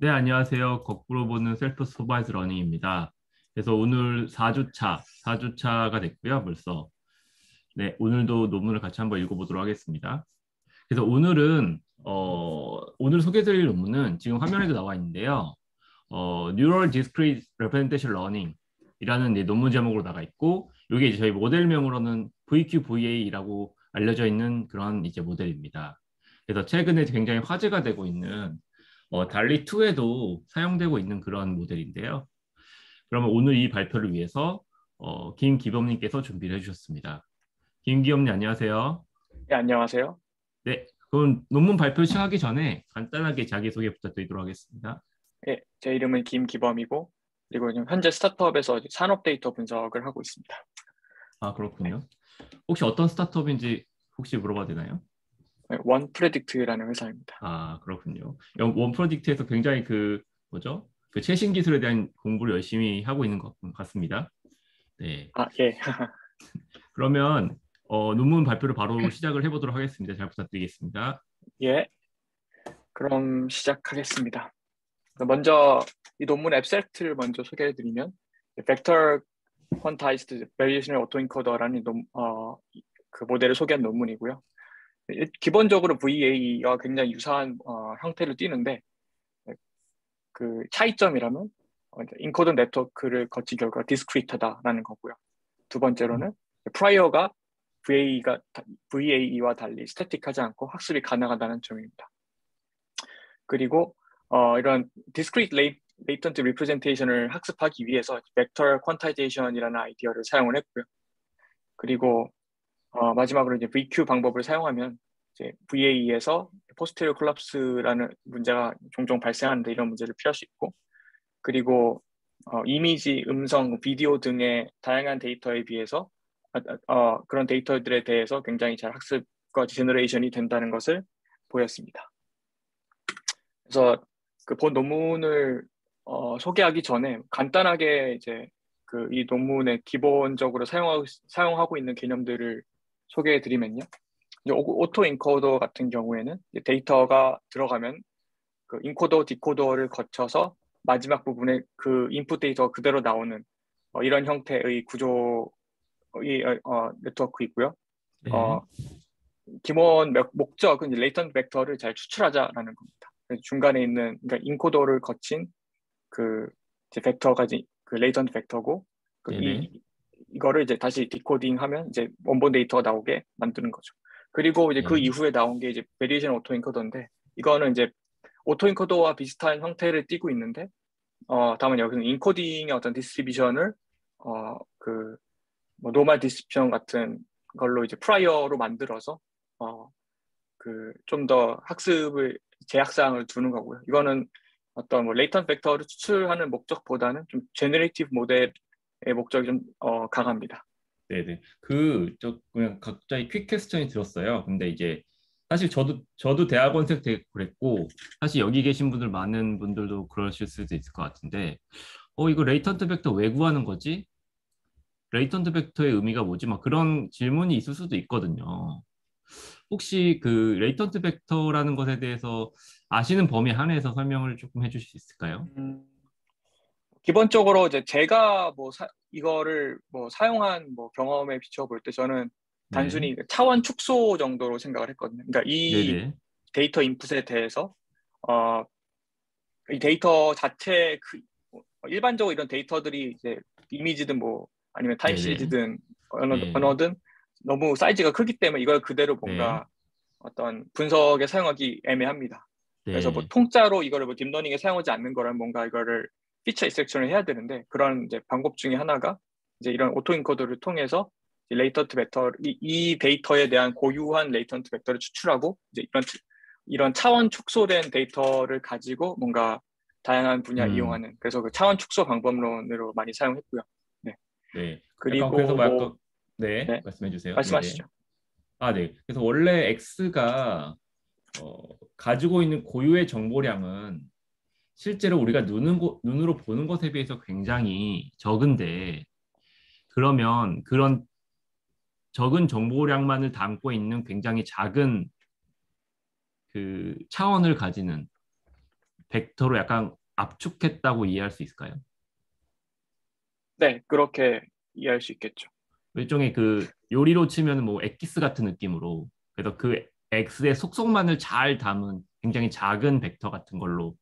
네, 안녕하세요. 거꾸로 보는 셀프 슈퍼바이즈 러닝입니다. 그래서 오늘 4주차가 됐고요, 벌써. 네, 오늘도 논문을 같이 한번 읽어보도록 하겠습니다. 그래서 오늘 소개해드릴 논문은 지금 화면에도 나와 있는데요. Neural Discrete Representation Learning 이라는 논문 제목으로 나가 있고, 이게 이제 저희 모델명으로는 VQVA라고 알려져 있는 그런 이제 모델입니다. 그래서 최근에 굉장히 화제가 되고 있는 달리2에도 사용되고 있는 그런 모델인데요. 그러면 오늘 이 발표를 위해서 김기범님께서 준비를 해주셨습니다. 김기범님 안녕하세요. 네, 안녕하세요. 네, 그럼 논문 발표 시작하기 전에 간단하게 자기소개 부탁드리도록 하겠습니다. 예, 제 이름은 김기범이고, 그리고 지금 현재 스타트업에서 이제 산업 데이터 분석을 하고 있습니다. 아, 네, 그렇군요. 혹시 어떤 스타트업인지 혹시 물어봐도 되나요? 원 프레딕트라는 회사입니다. 아, 그렇군요. 원 프로젝트에서 굉장히 뭐죠? 그 최신 기술에 대한 공부를 열심히 하고 있는 것 같습니다. 네. 아, 예. 그러면 논문 발표를 바로 시작을 해보도록 하겠습니다. 잘 부탁드리겠습니다. 예, 그럼 시작하겠습니다. 먼저 이 논문 앱스트랙트를 먼저 소개해드리면, 벡터 퀀타이즈드 베리에이션을 오토인코더라는 그 모델을 소개한 논문이고요. 기본적으로 VA와 굉장히 유사한 형태를 띠는데, 그 차이점이라면 인코더 네트워크를 거친 결과 디스크리트하다라는 거고요. 두 번째로는 프라이어가 VAE와 달리 스태틱하지 않고 학습이 가능하다는 점입니다. 그리고 이런 discrete latent representation을 학습하기 위해서 vector quantization 이라는 아이디어를 사용을 했고요. 그리고 마지막으로 이제 VQ 방법을 사용하면 이제 VAE에서 posterior collapse라는 문제가 종종 발생하는데 이런 문제를 피할 수 있고, 그리고 이미지, 음성, 비디오 등의 다양한 데이터에 비해서 그런 데이터들에 대해서 굉장히 잘 학습과 제너레이션이 된다는 것을 보였습니다. 그래서 그 본 논문을 소개하기 전에 간단하게 이제 그 이 논문에 기본적으로 사용하고 있는 개념들을 소개해 드리면요. 오토 인코더 같은 경우에는 데이터가 들어가면 그 인코더, 디코더를 거쳐서 마지막 부분에 그 인풋 데이터가 그대로 나오는 이런 형태의 구조의 네트워크이고요. 어, 네, 기본 목적은 레이턴트 벡터를 잘 추출하자라는 겁니다. 중간에 있는 그러니까 인코더를 거친 그 이제 벡터가 이제 그 레이턴트 벡터고 그 네네, 이거를 이제 다시 디코딩하면 이제 원본 데이터가 나오게 만드는 거죠. 그리고 이제 그 네, 이후에 나온 게 이제 베리에이션 오토인코더인데 이거는 이제 오토인코더와 비슷한 형태를 띠고 있는데 다만 여기는 인코딩의 어떤 디스트리뷰션을 뭐 노멀 디스트리뷰션 같은 걸로 이제 프라이어로 만들어서 그 좀 더 학습을 제약사항을 두는 거고요. 이거는 어떤 뭐 레이턴트 벡터를 추출하는 목적보다는 좀 제너레이티브 모델의 목적이 좀 강합니다. 네네. 저 그냥 갑자기 퀵 퀘스천이 들었어요. 근데 이제 사실 저도 대학원생 때 그랬고 사실 여기 계신 분들 많은 분들도 그러실 수도 있을 것 같은데 이거 레이턴트 벡터 왜 구하는 거지? 레이턴트 벡터의 의미가 뭐지? 막 그런 질문이 있을 수도 있거든요. 혹시 그 레이턴트 벡터라는 것에 대해서 아시는 범위 한해서 설명을 조금 해주실 수 있을까요? 음, 기본적으로 이제 제가 뭐 이거를 뭐 사용한 뭐 경험에 비춰 볼 때 저는 네, 단순히 차원 축소 정도로 생각을 했거든요. 그러니까 이 네네, 데이터 인풋에 대해서 어, 이 데이터 자체 일반적으로 이런 데이터들이 이제 이미지든 뭐 아니면 타임 네네, 시리즈든 네, 언어든 너무 사이즈가 크기 때문에 이걸 그대로 네, 뭔가 어떤 분석에 사용하기 애매합니다. 그래서 뭐 네, 통짜로 이거를 뭐 딥러닝에 사용하지 않는 거랑 뭔가 이거를 피처 익스트랙션을 해야 되는데 그런 이제 방법 중에 하나가 이제 이런 오토인코더를 통해서 레이턴트 벡터 이 데이터에 대한 고유한 레이턴트 벡터를 추출하고 이제 이런 차원 축소된 데이터를 가지고 뭔가 다양한 분야 음, 이용하는 그래서 그 차원 축소 방법론으로 많이 사용했고요. 네. 네. 약간 그래서 그리고 뭐 뭐 약간 네, 네. 말씀해 주세요. 네네. 말씀하시죠. 아, 네. 그래서 원래 X가 가지고 있는 고유의 정보량은 실제로 우리가 눈으로 보는 것에 비해서 굉장히 적은데, 그러면 그런 적은 정보량만을 담고 있는 굉장히 작은 그 차원을 가지는 벡터로 약간 압축했다고 이해할 수 있을까요? 네, 그렇게 이해할 수 있겠죠. 일종의 그 요리로 치면 뭐 엑기스 같은 느낌으로 그래서 그 X의 속성만을 잘 담은 굉장히 작은 벡터 같은 걸로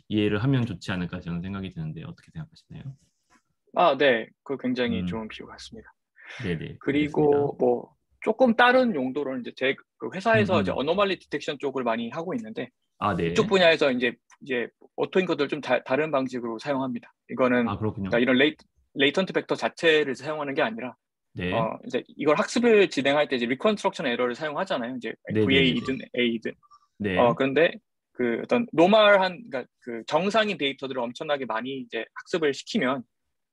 이해를 하면 좋지 않을까 저는 생각이 드는데 어떻게 생각하시나요? 아, 네, 그 굉장히 음, 좋은 비유 같습니다. 네네, 알겠습니다. 그리고 뭐 조금 다른 용도로는 이제 제 그 음, 회사에서 이제 음. 어노멀리 디텍션 쪽을 많이 하고 있는데 아, 이쪽 네. 분야에서 이제 오토인코드를 좀 다른 방식으로 사용합니다. 이거는 아, 그러니까 그렇군요. 이런 레이턴트 벡터 자체를 사용하는 게 아니라 네. 이제 이걸 학습을 진행할 때 이제 리컨스트럭션 에러를 사용하잖아요. 이제 네네네네. VA이든 A이든. 네. 그런데 그 어떤 노멀한 그러니까 그 정상인 데이터들을 엄청나게 많이 이제 학습을 시키면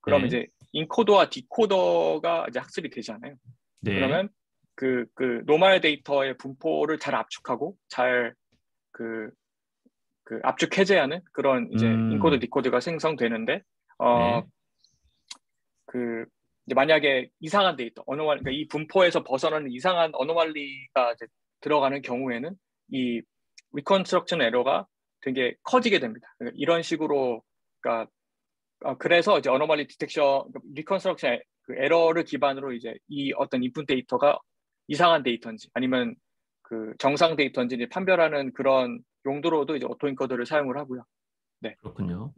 그러면 네. 이제 인코더와 디코더가 이제 학습이 되잖아요. 네. 그러면 그 노멀 데이터의 분포를 잘 압축하고 잘 그 압축 해제하는 그런 이제 인코드 음, 디코드가 생성되는데 어 네. 그 이제 만약에 이상한 데이터 어노말 그러니까 이 분포에서 벗어나는 이상한 어노말리가 이제 들어가는 경우에는 이 리컨스트럭션 에러가 되게 커지게 됩니다. 그러니까 이런 식으로 그러니까 그래서 이제 어노멀리 디텍션 리컨스트럭션 그 에러를 기반으로 이제 이 어떤 인풋 데이터가 이상한 데이터인지 아니면 그 정상 데이터인지 이제 판별하는 그런 용도로도 이제 오토인코더를 사용을 하고요. 네. 그렇군요.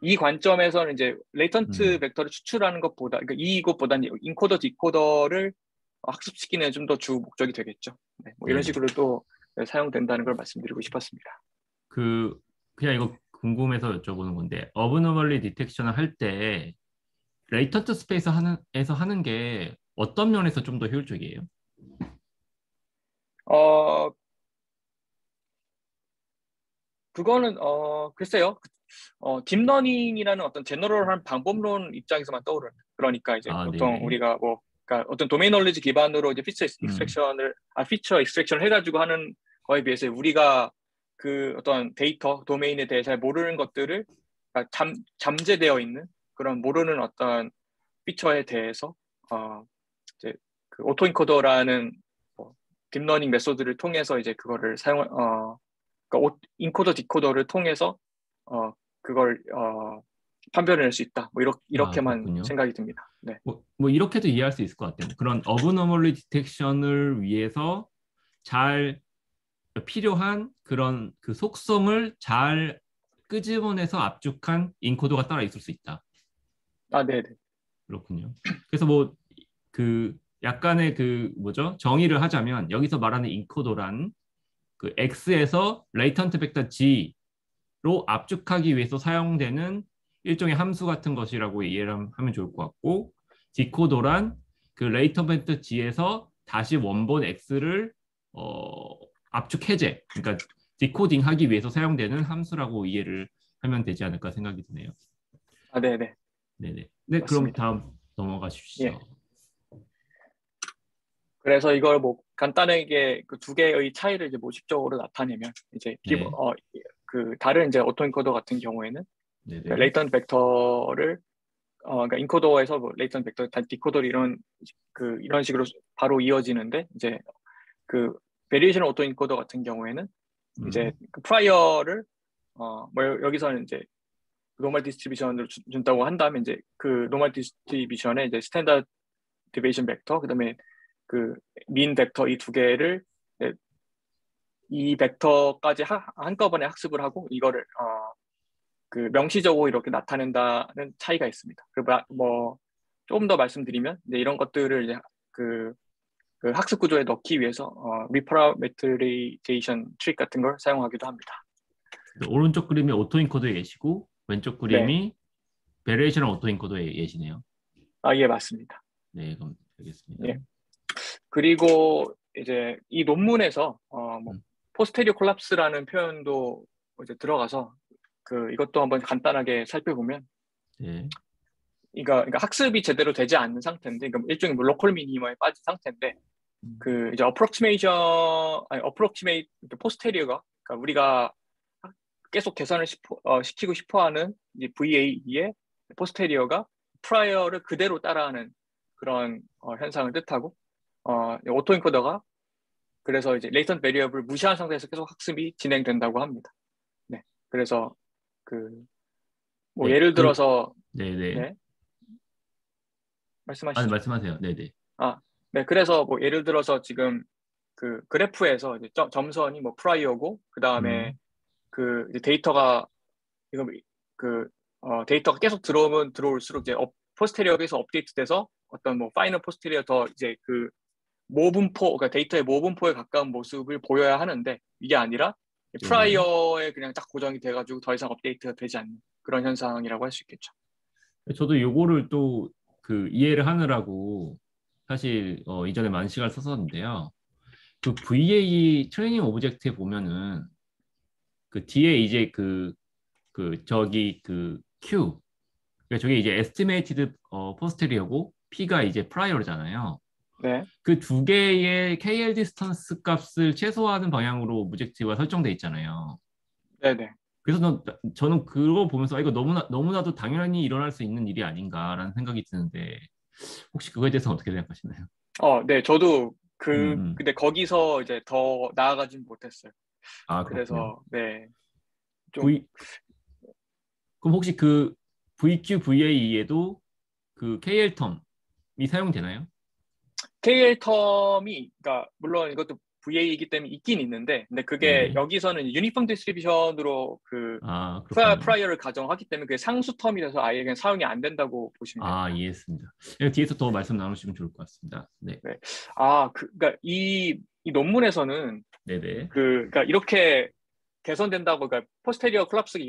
이 관점에서는 이제 레이턴트 음, 벡터를 추출하는 것보다, 그러니까 이것보다는 인코더, 디코더를 학습시키는 좀 더 주 목적이 되겠죠. 네, 뭐 이런 네네. 식으로 또 사용된다는 걸 말씀드리고 싶었습니다. 그, 그냥 이거 궁금해서 여쭤보는 건데, 어브노멀리 디텍션을 할 때, 레이턴트 스페이스 에서 하는 게 어떤 면에서 좀 더 효율적이에요? 어, 그거는, 글쎄요. 딥러닝이라는 어떤 제너럴한 방법론 입장에서만 떠오르는. 그러니까 이제 아, 보통 네네. 우리가 뭐, 그러니까 어떤 도메인 널리지 기반으로 이제 음, 피처 익스트랙션을 해가지고 하는 거에 비해서 우리가 그 어떤 데이터, 도메인에 대해 잘 모르는 것들을 그러니까 잠재되어 있는 그런 모르는 어떤 피처에 대해서, 이제 그 오토인코더라는 뭐 딥러닝 메소드를 통해서 이제 그거를 그러니까 인코더 디코더를 통해서 그걸 판별해낼 수 있다. 뭐 아, 이렇게만 그렇군요. 생각이 듭니다. 네. 뭐 이렇게도 이해할 수 있을 것 같아요. 그런 어브노멀리 디텍션을 위해서 잘 필요한 그런 그 속성을 잘 끄집어내서 압축한 인코더가 따라 있을 수 있다. 아, 네네. 그렇군요. 그래서 뭐 그 약간의 그 뭐죠? 정의를 하자면 여기서 말하는 인코더란 그 X에서 레이턴트 벡터 G로 압축하기 위해서 사용되는 일종의 함수 같은 것이라고 이해를 하면 좋을 것 같고 디코더란 그 레이턴트 벡터 G에서 다시 원본 X를 어, 압축 해제, 그러니까 디코딩하기 위해서 사용되는 함수라고 이해를 하면 되지 않을까 생각이 드네요. 아, 네네. 네네. 네, 그럼 맞습니다. 다음 넘어가 예. 주시죠. 그래서 이걸 뭐 간단하게 그 두 개의 차이를 이제 모식적으로 나타내면 이제 네, 그 다른 이제 오토인코더 같은 경우에는 네네. 레이턴 벡터를 그러니까 인코더에서 뭐 레이턴 벡터, 디코더 이런 식으로 바로 이어지는데 이제 그 베리에이션 오토인코더 같은 경우에는 이제 음, 그 프라이어를 뭐 여기서는 이제 노멀 디스트리뷰션을 준다고 한다면 이제 그 노멀 디스트리뷰션의 이제 스탠다드 디베이션 벡터 그다음에 그 민 벡터 이 두 개를 이제 이 벡터까지 한꺼번에 학습을 하고 이거를 그 명시적으로 이렇게 나타낸다는 차이가 있습니다. 뭐 조금 더 말씀드리면 이제 이런 것들을 이제 그, 그 학습 구조에 넣기 위해서 리파라메트리제이션 트릭 같은 걸 사용하기도 합니다. 오른쪽 그림이 오토인코더에 계시고 왼쪽 네, 그림이 베리에이션 오토인코더에 계시네요. 예, 맞습니다. 네, 그럼 알겠습니다. 예. 그리고 이제 이 논문에서 뭐 음, 포스테리오 콜lap스라는 표현도 이제 들어가서 그 이것도 한번 간단하게 살펴보면 네, 그러니까 학습이 제대로 되지 않는 상태인데 그러니까 일종의 뭐 로컬 미니머에 빠진 상태인데 그 이제 어프로치메이트 포스테리어가 그러니까 우리가 계속 계산을 시키고 싶어하는 이제 VA의 포스테리어가 프라이어를 그대로 따라하는 그런 현상을 뜻하고 오토인코더가 그래서 이제 레이턴트 베리어블을 무시한 상태에서 계속 학습이 진행된다고 합니다. 네. 그래서 그 뭐 네, 예를 들어서 네네. 네, 아니, 말씀하시죠. 말씀하세요. 네네. 아, 네, 그래서 뭐 예를 들어서 지금 그 그래프에서 이제 점선이 뭐 프라이어고 그 다음에 음, 그 이제 데이터가 이거 그 데이터가 계속 들어오면 들어올수록 이제 포스테리어에서 업데이트돼서 어떤 뭐 파이널 포스테리어 더 이제 그 모분포, 그러니까 데이터의 모분포에 가까운 모습을 보여야 하는데 이게 아니라 네네. 프라이어에 그냥 딱 고정이 돼가지고 더 이상 업데이트가 되지 않는 그런 현상이라고 할 수 있겠죠. 저도 요거를 또 그 이해를 하느라고 사실 이전에 많은 시간을 썼었는데요. 그 VA 트레이닝 오브젝트에 보면은 그 뒤에 이제 저기 그 Q, 그러니까 저게 이제 에스티메이티드 포스테리어고 P가 이제 프라이어잖아요. 네, 그 두 개의 KL 디스턴스 값을 최소화하는 방향으로 오브젝티브가 설정돼 있잖아요. 네네. 그래서 저는 그거 보면서 이거 너무나도 당연히 일어날 수 있는 일이 아닌가라는 생각이 드는데 혹시 그거에 대해서 어떻게 생각하시나요? 네, 저도 음. 근데 거기서 이제 더 나아가진 못했어요. 아, 그렇군요. 그래서 네, 좀 V, 그럼 혹시 그 VQ, VAE에도 그 KL 텀이 사용되나요? KL 텀이, 그러니까 물론 이것도 VA이기 때문에 있긴 있는데, 근데 그게 네네. 여기서는 유니폼 디스트리뷰션으로 그 아, 그렇군요. 프라이어를 가정하기 때문에 그게 상수 텀이 돼서 아예 그냥 사용이 안 된다고 보시면 아, 됩니다. 이해했습니다. 뒤에서 더 말씀 나누시면 좋을 것 같습니다. 네. 네. 그러니까 이 논문에서는 네네. 그러니까 이렇게 개선된다고, 그러니까 포스테리어 콜aps가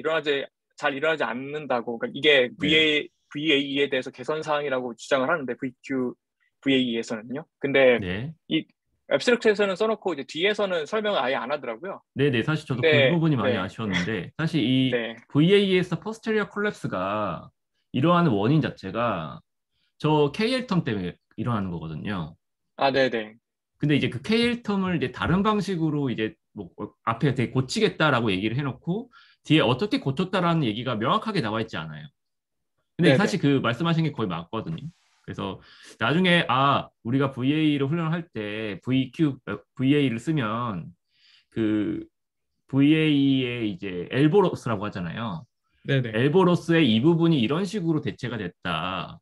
잘 일어나지 않는다고, 그러니까 이게 네. VAE에 대해서 개선 사항이라고 주장을 하는데 VQ, VAE에서는요. 근데 네. 이 앱스트랙트에서는 써놓고 이제 뒤에서는 설명을 아예 안 하더라고요. 네네. 사실 저도 그 근데 부분이 많이 네, 아쉬웠는데, 사실 이 네, VA에서 포스테리어 콜랩스가 일어나는 원인 자체가 저 KL 텀 때문에 일어나는 거거든요. 네, 네, 근데 이제 그 KL 텀을 이제 다른 방식으로 이제 뭐 앞에 되게 고치겠다라고 얘기를 해놓고 뒤에 어떻게 고쳤다라는 얘기가 명확하게 나와 있지 않아요. 근데 네, 사실 네, 그 말씀하신 게 거의 맞거든요. 그래서 나중에 우리가 VA를 훈련할 때 VQ, VA를 쓰면 그 VA의 이제 엘보로스라고 하잖아요. 네. 엘보로스의 이 부분이 이런 식으로 대체가 됐다.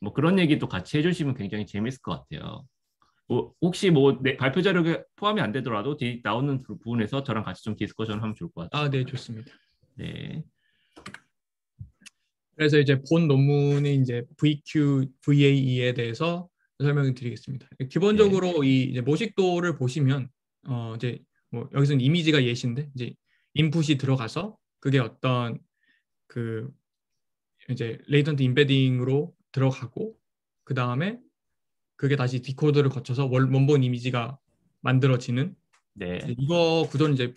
뭐 그런 얘기도 같이 해주시면 굉장히 재밌을 것 같아요. 뭐 혹시 뭐 발표 자료에 포함이 안 되더라도 뒤 나오는 부분에서 저랑 같이 좀 디스커션 하면 좋을 것 같아요. 네, 좋습니다. 네, 그래서 이제 본 논문이 이제 VQ, VAE에 대해서 설명을 드리겠습니다. 네, 기본적으로 이 이제 모식도를 보시면 이제 뭐 여기서는 이미지가 예시인데 이제 인풋이 들어가서 그게 어떤 그 이제 레이턴트 임베딩으로 들어가고 그 다음에 그게 다시 디코더를 거쳐서 원본 이미지가 만들어지는 네, 이거 구조는 이제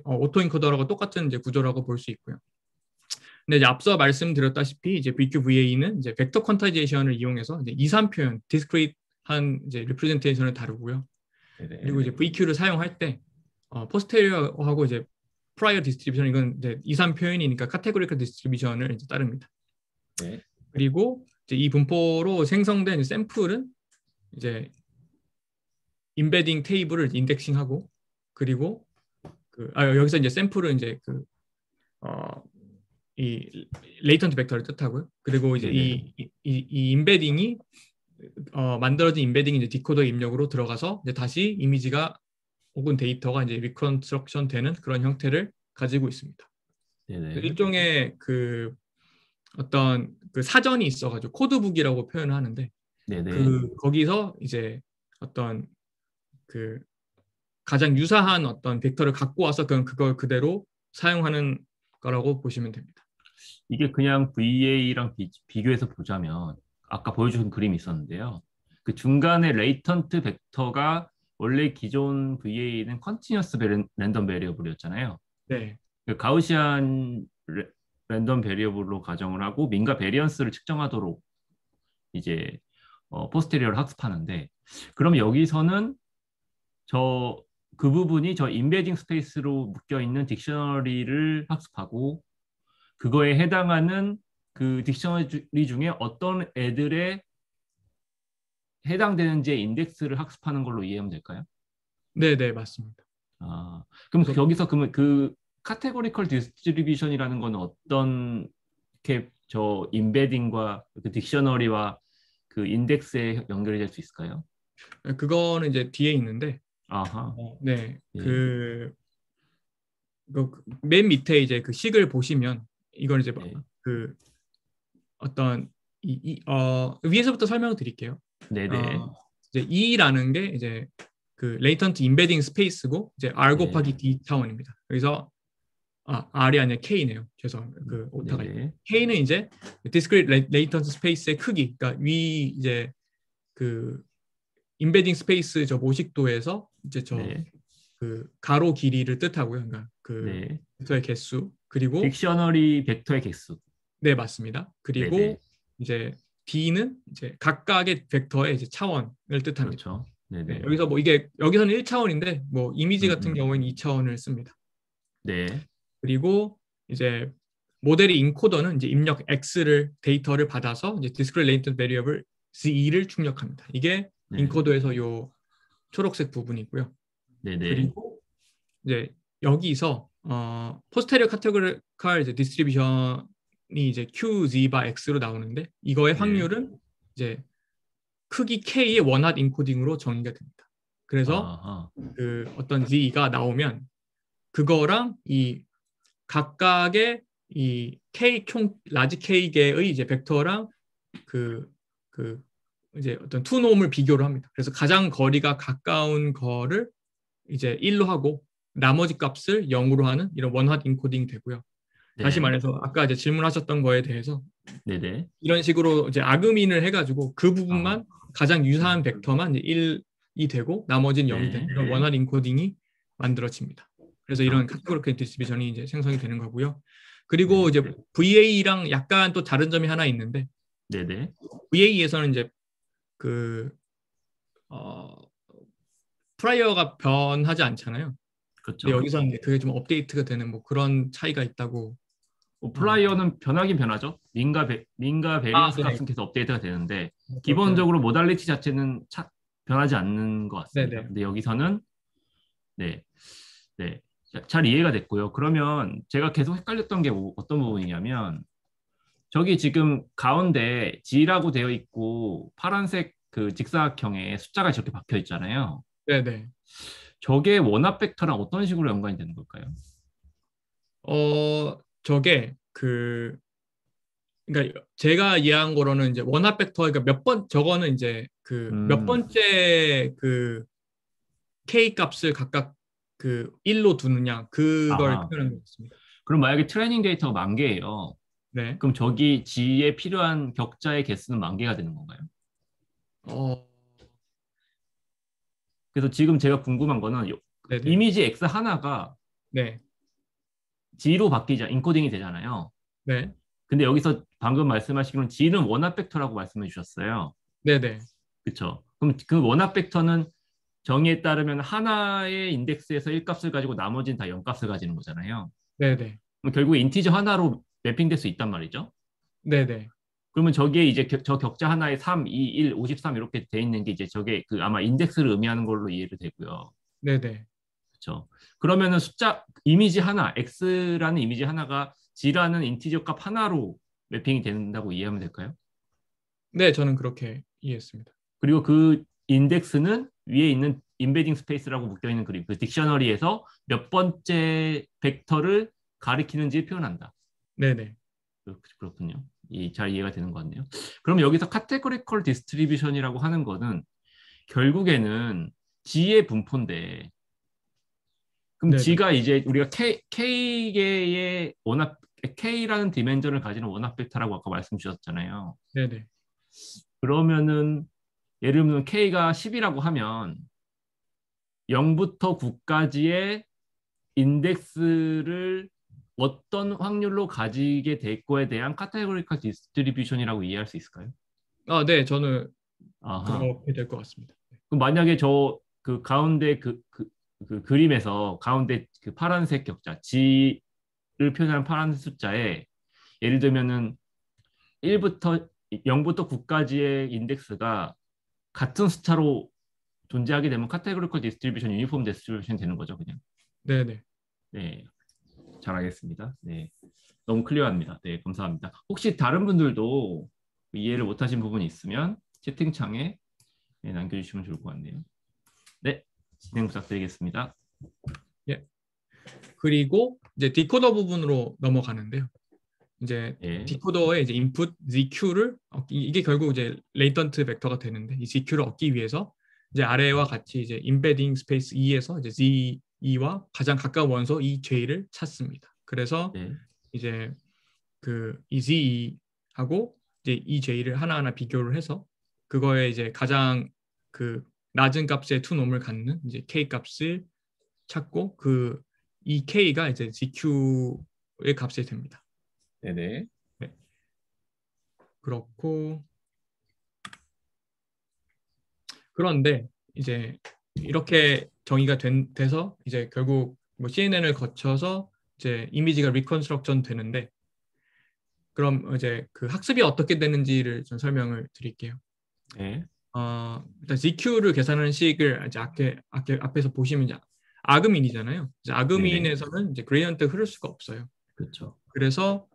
오토 인코더라고 똑같은 이제 구조라고 볼 수 있고요. 근데 이제 앞서 말씀드렸다시피 이제 BQVA는 이제 벡터 퀀타이제이션을 이용해서 이제 2, 3 표현, 디스크리트한 이제 리프레젠테이션을 다루고요. 네, 네, 그리고 이제 VQ를 사용할 때 포스테리어하고 이제 프라이어 디스트리뷰션 이건 이제 2, 3 표현이니까 카테고리컬 디스트리뷰션을 이제 따릅니다. 네, 그리고 이제 이 분포로 생성된 샘플은 이제 임베딩 테이블을 인덱싱하고 그리고 여기서 이제 샘플은 이제 어, 이 레이턴트 벡터를 뜻하고요. 그리고 이제 네, 네, 이 임베딩이 만들어진 임베딩이 이제 디코더 입력으로 들어가서 이제 다시 이미지가 혹은 데이터가 이제 리컨스트럭션 되는 그런 형태를 가지고 있습니다. 네, 네, 일종의 어떤 사전이 있어가지고 코드북이라고 표현을 하는데 네, 네. 거기서 이제 어떤 그 가장 유사한 어떤 벡터를 갖고 와서 그걸 그대로 사용하는 거라고 보시면 됩니다. 이게 그냥 VA랑 비교해서 보자면 아까 보여준 그림이 있었는데요. 그 중간에 레이턴트 벡터가 원래 기존 VA는 컨티뉴어스 랜덤 베리어블이었잖아요. 네, 그 가우시안 랜덤 베리어블로 가정을 하고 민가 베리언스를 측정하도록 이제 포스테리어를 학습하는데 그럼 여기서는 저 그 부분이 저 임베딩 스페이스로 묶여 있는 딕셔너리를 학습하고 그거에 해당하는 그 딕셔너리 중에 어떤 애들에 해당되는지의 인덱스를 학습하는 걸로 이해하면 될까요? 네, 네, 맞습니다. 그럼 그래서 여기서 그러면 그 카테고리컬 디스트리뷰션이라는 건 어떤 이렇게 저 인베딩과 그 딕셔너리와 그 인덱스에 연결이 될 수 있을까요? 그거는 이제 뒤에 있는데, 아하. 네, 예. 맨 밑에 이제 그 식을 보시면 이걸 이제 네. 그 어떤 위에서부터 설명을 드릴게요. 네네. 이제 E라는 게 이제 그 latent embedding space고 이제 R 곱하기 네. D 차원입니다. 그래서 R이 아니라 K네요. 죄송합니다. 그 오타가 있고. 네네. K는 이제 discrete latent space의 크기. 그러니까 위 이제 그 embedding space 저 모식도에서 이제 저 네. 그 가로 길이를 뜻하고요. 그러니까 그 네. 벡터의 개수. 그리고 딕셔너리 벡터의 개수. 네, 맞습니다. 그리고 네네. 이제 D는 이제 각각의 벡터의 이제 차원을 뜻합니다. 그렇죠. 네네. 네, 여기서 뭐 이게 여기서는 1차원인데 뭐 이미지 같은 음. 경우에는 2차원을 씁니다. 네. 그리고 이제 모델의 인코더는 이제 입력 X를 데이터를 받아서 이제 discrete latent variable Z를 출력합니다. 이게 네. 인코더에서 요 초록색 부분이고요. 네네. 그리고 이제 여기서 포스테리어 카테고리컬 이제 디스트리뷰션이 이제 QZ 바 X로 나오는데 이거의 네. 확률은 이제 크기 K의 원핫 인코딩으로 정의가 됩니다. 그래서 아하. 그 어떤 Z가 나오면 그거랑 이 각각의 이 K 총 라지 K 개의 이제 벡터랑 그 이제 어떤 투놈을 비교를 합니다. 그래서 가장 거리가 가까운 거를 이제 1로 하고 나머지 값을 0으로 하는 이런 원핫 인코딩이 되고요. 네. 다시 말해서 아까 이제 질문하셨던 거에 대해서 네네. 이런 식으로 이제 아그민을 해가지고 그 부분만 가장 유사한 벡터만 이제 1이 되고 나머지는 0이 되는 이런 원활 인코딩이 만들어집니다. 그래서 이런 카테고리컬 디스트리뷰션이 이제 생성이 되는 거고요. 그리고 이제 VA랑 약간 또 다른 점이 하나 있는데 네네. VA에서는 이제 그 프라이어가 변하지 않잖아요. 그렇죠. 근데 여기서는 이제 그게 좀 업데이트가 되는 뭐 그런 차이가 있다고. 플라이어는 변하긴 변하죠. 민가 베리언스 네. 값은 계속 업데이트가 되는데 그렇죠. 기본적으로 모달리티 자체는 변하지 않는 것 같습니다. 네네. 근데 여기서는 네, 네, 잘 이해가 됐고요. 그러면 제가 계속 헷갈렸던 게 어떤 부분이냐면 저기 지금 가운데 G라고 되어 있고 파란색 그 직사각형에 숫자가 저렇게 박혀 있잖아요. 네네. 저게 원합 벡터랑 어떤 식으로 연관이 되는 걸까요? 저게 그러니까 제가 이해한 거로는 이제 원합 벡터 그러니까 저거는 이제 그 몇 번째 그 K 값을 각각 그 1로 두느냐 그걸 아하. 표현한 것 같습니다. 그럼 만약에 트레이닝 데이터가 10,000개예요. 네. 그럼 저기 G에 필요한 격자의 개수는 10,000개가 되는 건가요? 그래서 지금 제가 궁금한 거는 네네. 이미지 X 하나가 네. G로 인코딩이 되잖아요. 네. 근데 여기서 방금 말씀하시기로는 G는 원합 벡터라고 말씀해 주셨어요. 네네. 그렇죠. 그럼 그 원합 벡터는 정의에 따르면 하나의 인덱스에서 1값을 가지고 나머지는 다 0값을 가지는 거잖아요. 네네. 그럼 결국에 인티저 하나로 매핑될 수 있단 말이죠. 네네. 그러면 저기에 이제 저 격자 하나에 3, 2, 1, 53 이렇게 돼 있는 게 이제 저게 그 아마 인덱스를 의미하는 걸로 이해를 되고요. 네네. 그렇죠. 그러면은 숫자 이미지 하나, X라는 이미지 하나가 G라는 인티저 값 하나로 매핑이 된다고 이해하면 될까요? 네, 저는 그렇게 이해했습니다. 그리고 그 인덱스는 위에 있는 인베딩 스페이스라고 묶여 있는 그 딕셔너리에서 몇 번째 벡터를 가리키는지 표현한다. 네네. 그렇군요. 잘 이해가 되는 것 같네요. 그럼 여기서 카테고리컬 디스트리뷰션이라고 하는 거는 결국에는 G의 분포인데 그럼 네네. G가 이제 우리가 K개의 K라는 디멘전을 가지는 원합 벡터라고 아까 말씀 주셨잖아요. 네네. 그러면은 예를 들면 K가 10이라고 하면 0부터 9까지의 인덱스를 어떤 확률로 가지게 될 거에 대한 카테고리컬 디스트리뷰션이라고 이해할 수 있을까요? 네, 저는 아하. 그렇게 될 것 같습니다. 그럼 만약에 저 그 가운데 그 그림에서 가운데 그 파란색 격자 G를 표현한 파란 숫자에 예를 들면은 1부터 0부터 9까지의 인덱스가 같은 숫자로 존재하게 되면 카테고리컬 디스트리뷰션 유니폼 디스트리뷰션이 되는 거죠, 그냥. 네네. 네. 잘 알겠습니다. 네, 너무 클리어합니다. 네, 감사합니다. 혹시 다른 분들도 이해를 못하신 부분이 있으면 채팅창에 네, 남겨주시면 좋을 것 같네요. 네, 진행 부탁드리겠습니다. 예. 그리고 이제 디코더 부분으로 넘어가는데요. 이제 예. 디코더의 이제 인풋 ZQ를 이게 결국 이제 레이턴트 벡터가 되는데 이 ZQ를 얻기 위해서 이제 아래와 같이 이제 임베딩 스페이스 E에서 이제 ZE와 가장 가까운 원소 EJ를 찾습니다. 그래서 네. 이제 그 이 ZE하고 이제 EJ를 하나하나 비교를 해서 그거에 이제 가장 그 낮은 값의 투놈을 갖는 이제 K 값을 찾고 그 이 K가 이제 GQ의 값이 됩니다. 네네. 네. 그렇고 그런데 이제 이렇게 정의가 돼서 이제 결국 뭐 CNN을 거쳐서 이제 이미지가 리컨스트럭션 되는데 그럼 이제 그 학습이 어떻게 되는지를 좀 설명을 드릴게요. 네. 일단 GQ를 계산하는 식을 이제 앞에서 보시면 이제 아그민이잖아요. 이제 아그민에서는 이제 그레디언트가 흐를 수가 없어요. 그렇죠. 그래서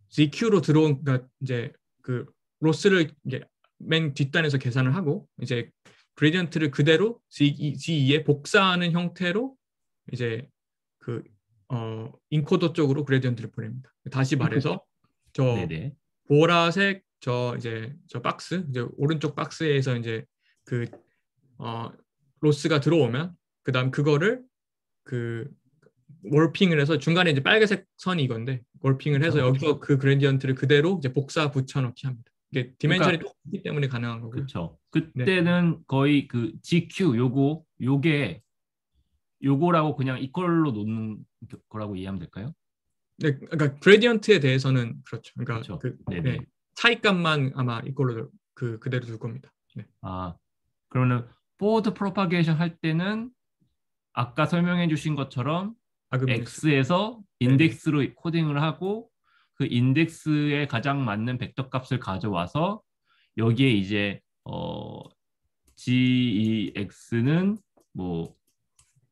GQ로 들어온 그러니까 이제 그 로스를 이제 맨 뒷단에서 계산을 하고 이제 그레디언트를 그대로 G2에 복사하는 형태로 이제 그 인코더 쪽으로 그레디언트를 보냅니다. 다시 말해서 저 네네. 보라색 저 박스 이제 오른쪽 박스에서 이제 그 로스가 들어오면 그다음 그거를 그 월핑을 해서 중간에 이제 빨간색 선이 이건데 월핑을 해서 그쵸. 여기서 그 그레디언트를 그대로 이제 복사 붙여넣기 합니다. 이게 디멘션이 그러니까 똑같기 때문에 가능한 거고요. 그렇죠. 네. 그때는 거의 그 GQ 요게 요거라고 그냥 이퀄로 놓는 거라고 이해하면 될까요? 네, 그러니까 그레디언트에 대해서는 그렇죠. 그러니까 그렇죠. 그 네네. 네, 차이값만 아마 이걸로 그대로 둘 겁니다. 네. 아, 그러면 포워드 프로파게이션 할 때는 아까 설명해 주신 것처럼 아그미네스. X에서 인덱스로 코딩을 하고 그 인덱스에 가장 맞는 벡터 값을 가져와서 여기에 이제 GEX는 뭐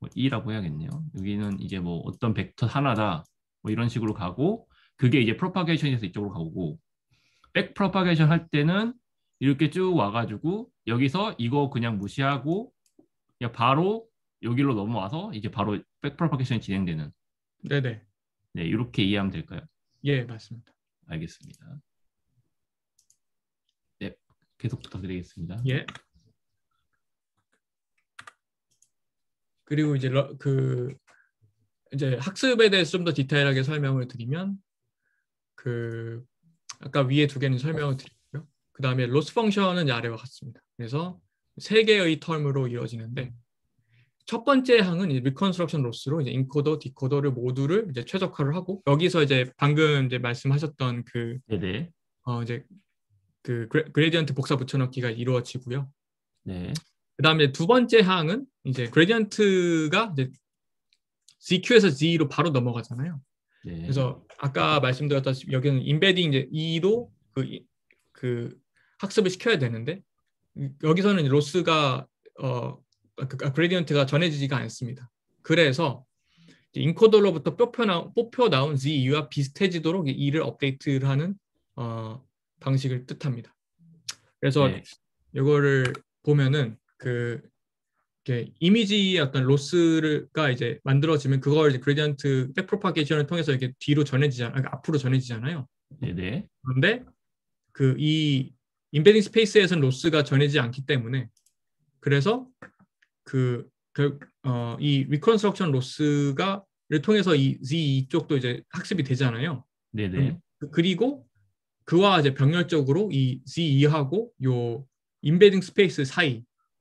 2라고 해야겠네요. 여기는 이제 뭐 어떤 벡터 하나다 뭐 이런 식으로 가고 그게 이제 프로파게이션에서 이쪽으로 가고 백 프로파게이션 할 때는 이렇게 쭉 와가지고 여기서 이거 그냥 무시하고 그냥 바로 여기로 넘어와서 이제 바로 백 프로파게이션이 진행되는 네네. 네 이렇게 이해하면 될까요? 예, 맞습니다. 알겠습니다. 네 계속 부탁드리겠습니다. 예. 그리고 이제 이제 학습에 대해서 좀 더 디테일하게 설명을 드리면 그 아까 위에 두 개는 설명을 드리고요. 그 다음에 로스 펑션은 아래와 같습니다. 그래서 세 개의 텀으로 이루어지는데 첫 번째 항은 이제 리컨스트럭션 로스로 이제 인코더, 디코더를 모두를 이제 최적화를 하고 여기서 이제 방금 이제 말씀하셨던 그 네네. 이제 그 그레디언트 복사 붙여넣기가 이루어지고요. 네. 그다음에 두 번째 항은 이제 그레디언트가 이제 GQ에서 G로 바로 넘어가잖아요. 네. 그래서 아까 말씀드렸다시피 여기는 인베딩 이제 E도 그 학습을 시켜야 되는데 여기서는 로스가 그레디언트가 전해지지가 않습니다. 그래서 인코더로부터 뽑혀 나온 G와 비슷해지도록 E를 업데이트를 하는 방식을 뜻합니다. 그래서 네. 이거를 보면은 이미지의 어떤 로스가 이제 만들어지면 그걸 이제 그레디언트 백프로파게이션을 통해서 이렇게 뒤로 앞으로 전해지잖아요. 네네. 그런데 이 임베딩 스페이스에서는 로스가 전해지지 않기 때문에 그래서 이 리컨스트럭션 로스가를 통해서 이 Z 쪽도 이제 학습이 되잖아요. 네네. 그리고 그와 이제 병렬적으로 이 Z2하고 요 임베딩 스페이스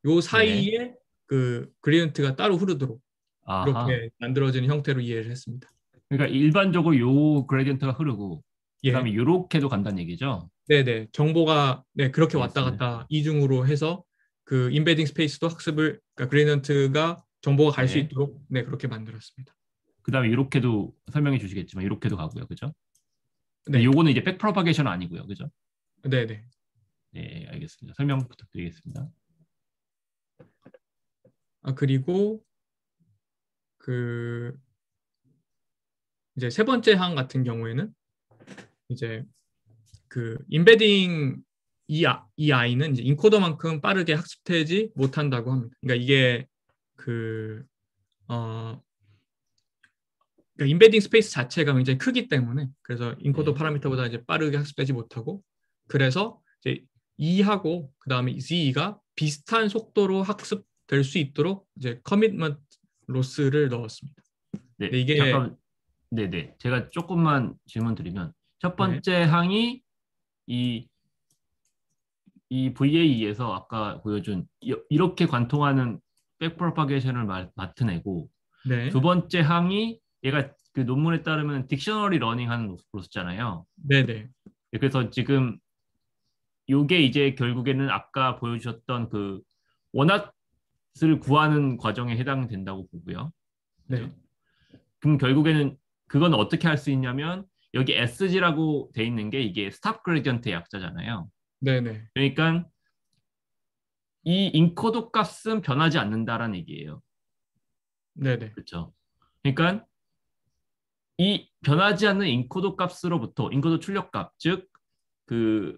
요 사이에 네. 그 그레디언트가 따로 흐르도록 아하. 이렇게 만들어지는 형태로 이해를 했습니다. 그러니까 일반적으로 요 그레디언트가 흐르고 예. 그다음에 요렇게도 간다는 얘기죠. 네네. 정보가 그렇게 왔다 알겠습니다. 갔다 이중으로 해서 그 임베딩 스페이스도 학습을 그러니까 그레디언트가 정보가 갈 수 네. 있도록 그렇게 만들었습니다. 그다음에 이렇게도 설명해 주시겠지만 이렇게도 가고요. 그죠? 네. 요거는 이제 백 프로파게이션 아니고요. 그죠? 네네. 네, 알겠습니다. 설명 부탁드리겠습니다. 그리고 이제 세 번째 항 같은 경우에는 이제 그 임베딩 이 아이는 이제 인코더만큼 빠르게 학습되지 못한다고 합니다. 그러니까 이게 그 그러니까 임베딩 스페이스 자체가 굉장히 크기 때문에 그래서 인코더 네. 파라미터보다 이제 빠르게 학습되지 못하고 그래서 이제 E하고 그 다음에 Z가 비슷한 속도로 학습될 수 있도록 이제 커미트먼트 로스를 넣었습니다. 네, 근데 이게 잠깐, 네네. 제가 조금만 질문 드리면 첫 네, 번째 항이 이 VAE에서 아까 보여준 이렇게 관통하는 백프로파게이션을 맡은 애고 네, 두 번째 항이 얘가 그 논문에 따르면 딕셔너리 러닝하는 로스잖아요. 네, 네, 그래서 지금 요게 이제 결국에는 아까 보여주셨던 그 원핫을 구하는 과정에 해당된다고 보고요. 그죠? 네, 그럼 결국에는 그건 어떻게 할 수 있냐면 여기 SG라고 돼 있는 게 이게 스탑 그레디언트의 약자잖아요. 네, 네, 그러니까 이 인코더 값은 변하지 않는다라는 얘기예요. 네, 네, 그렇죠? 그러니까 이 변하지 않는 인코더 값으로부터 인코더 출력 값, 즉 그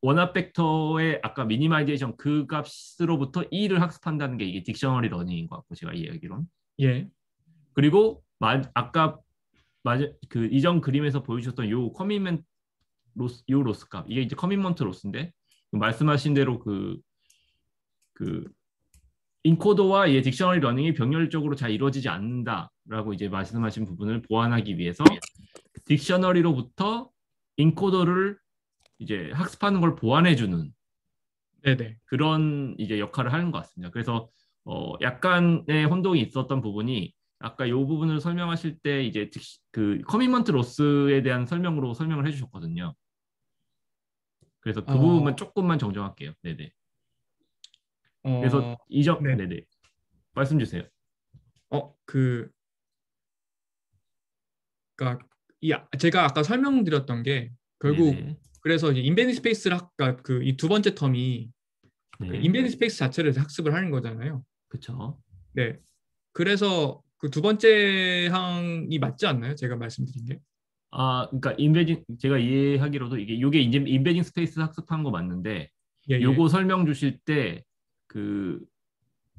원합 벡터의 아까 미니마이제이션 그 값으로부터 E를 학습한다는 게 이게 딕셔너리 러닝인 것 같고 제가 이야기론. 예, 그리고 아까 그 이전 그림에서 보여주셨던 요 커미먼트 로스, 요 로스 값 이게 이제 커미먼트 로스인데 말씀하신 대로 그 인코더와 얘 딕셔너리 러닝이 병렬적으로 잘 이루어지지 않는다라고 이제 말씀하신 부분을 보완하기 위해서 딕셔너리로부터 인코더를 이제 학습하는 걸 보완해주는 네, 네, 그런 이제 역할을 하는 것 같습니다. 그래서 약간의 혼동이 있었던 부분이 아까 이 부분을 설명하실 때 이제 그 커미먼트 로스에 대한 설명으로 설명을 해주셨거든요. 그래서 그 부분만 조금만 정정할게요. 네네. 그래서 네, 네네. 말씀 주세요. 그러니까 제가 아까 설명드렸던 게 결국 네네. 그래서 이제 인베딩 스페이스를 아까 그 이 두 번째 텀이 그 네. 인베딩 스페이스 자체를 학습을 하는 거잖아요. 그렇죠. 네. 그래서 그 두 번째 항이 맞지 않나요? 제가 말씀드린 게. 그러니까 제가 이해하기로도 이게 이제 인베딩 스페이스 학습한 거 맞는데 예, 예. 요거 설명 주실 때 그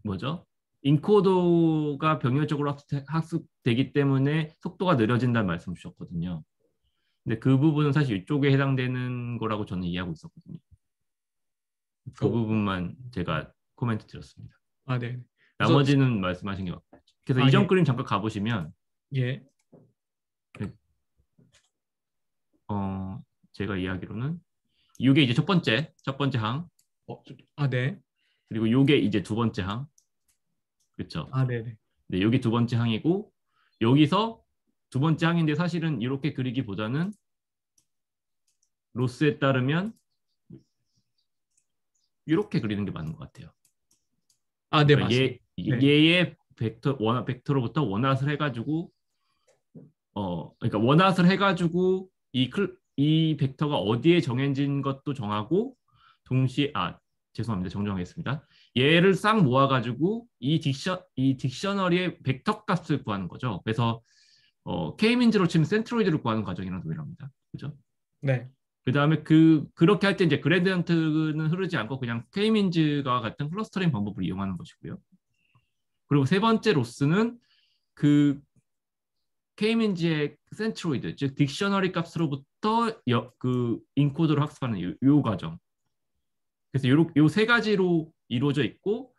뭐죠? 인코더가 병렬적으로 학습되기 때문에 속도가 느려진다는 말씀 주셨거든요. 근데 그 부분은 사실 이쪽에 해당되는 거라고 저는 이해하고 있었거든요. 그 부분만 제가 코멘트 드렸습니다. 네. 그래서 나머지는 말씀하신 게 맞고. 그래서 이전 예. 그림 잠깐 가보시면 예. 제가 이해하기로는 이게 이제 첫 번째 항 네. 그리고 요게 이제 두 번째 항 그렇죠? 네, 네. 네, 여기 두 번째 항이고 여기서 두 번째 항인데 사실은 이렇게 그리기보다는 로스에 따르면 이렇게 그리는 게 맞는 것 같아요. 네, 그러니까 맞습니다. 네. 얘의 원화 벡터로부터 원핫을 해가지고 그러니까 원핫을 해가지고 이 벡터가 어디에 정해진 것도 정하고 동시에 죄송합니다. 정정하겠습니다. 얘를 싹 모아가지고 이 딕셔너리의 벡터 값을 구하는 거죠. 그래서 K민즈로 치면 센트로이드를 구하는 과정이랑 동일합니다. 그죠? 네. 그 다음에 그렇게 할 때 이제 그레디언트는 흐르지 않고 그냥 K민즈와 같은 클러스터링 방법을 이용하는 것이고요. 그리고 세 번째 로스는 그 K민즈의 센트로이드, 즉 딕셔너리 값으로부터 그 인코드를 학습하는 요 과정. 그래서 요 세 가지로 이루어져 있고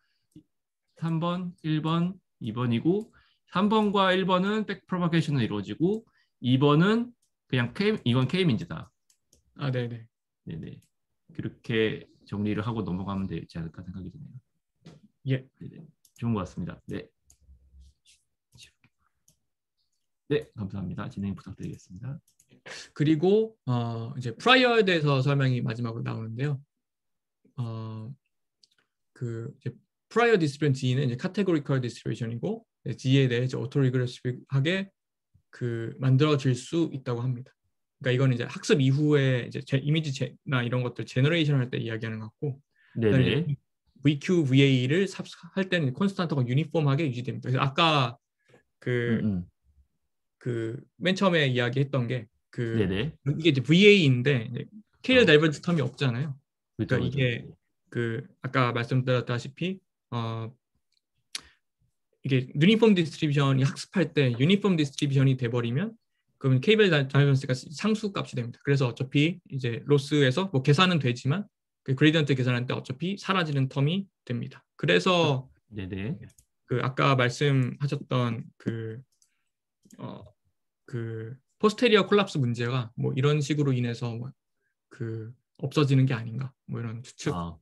3번, 1번, 2번이고 3번과 1번은 백프로파게이션으로 이루어지고 2번은 그냥 이건 K민즈다. 네네. 네네. 그렇게 정리를 하고 넘어가면 되지 않을까 생각이 드네요. 예. 네네. 좋은 것 같습니다. 네. 네, 감사합니다. 진행 부탁드리겠습니다. 그리고 이제 프라이어에 대해서 설명이 마지막으로 나오는데요. 그 이제 프라이어 디스트리뷰션 D는 이제 카테고리컬 디스트리뷰션이고 D에 대해 오토리그레시브하게 그 만들어질 수 있다고 합니다. 그러니까 이거는 이제 학습 이후에 이제 이미지나 이런 것들 제너레이션 할 때 이야기하는 것 같고, 네네. VQ, VA를 할 때는 콘스탄트가 유니폼하게 유지됩니다. 그래서 아까 그 그 맨 처음에 이야기했던 게 그 네네. 이게 이제 VA인데 KL 어. 다이버시티 텀이 없잖아요. 그렇죠, 그러니까 이게 그렇죠. 그 아까 말씀드렸다시피 이게 유니폼 디스트리뷰션이 학습할 때 유니폼 디스트리뷰션이 돼버리면 그러면 KL 다이버시티가 상수값이 됩니다. 그래서 어차피 이제 로스에서 뭐 계산은 되지만 그 그레디언트 계산할 때 어차피 사라지는 텀이 됩니다. 그래서 네네. 그 아까 말씀하셨던 그 포스테리어 콜랍스 문제가 뭐 이런 식으로 인해서 뭐 그 없어지는 게 아닌가 뭐 이런 추측 아,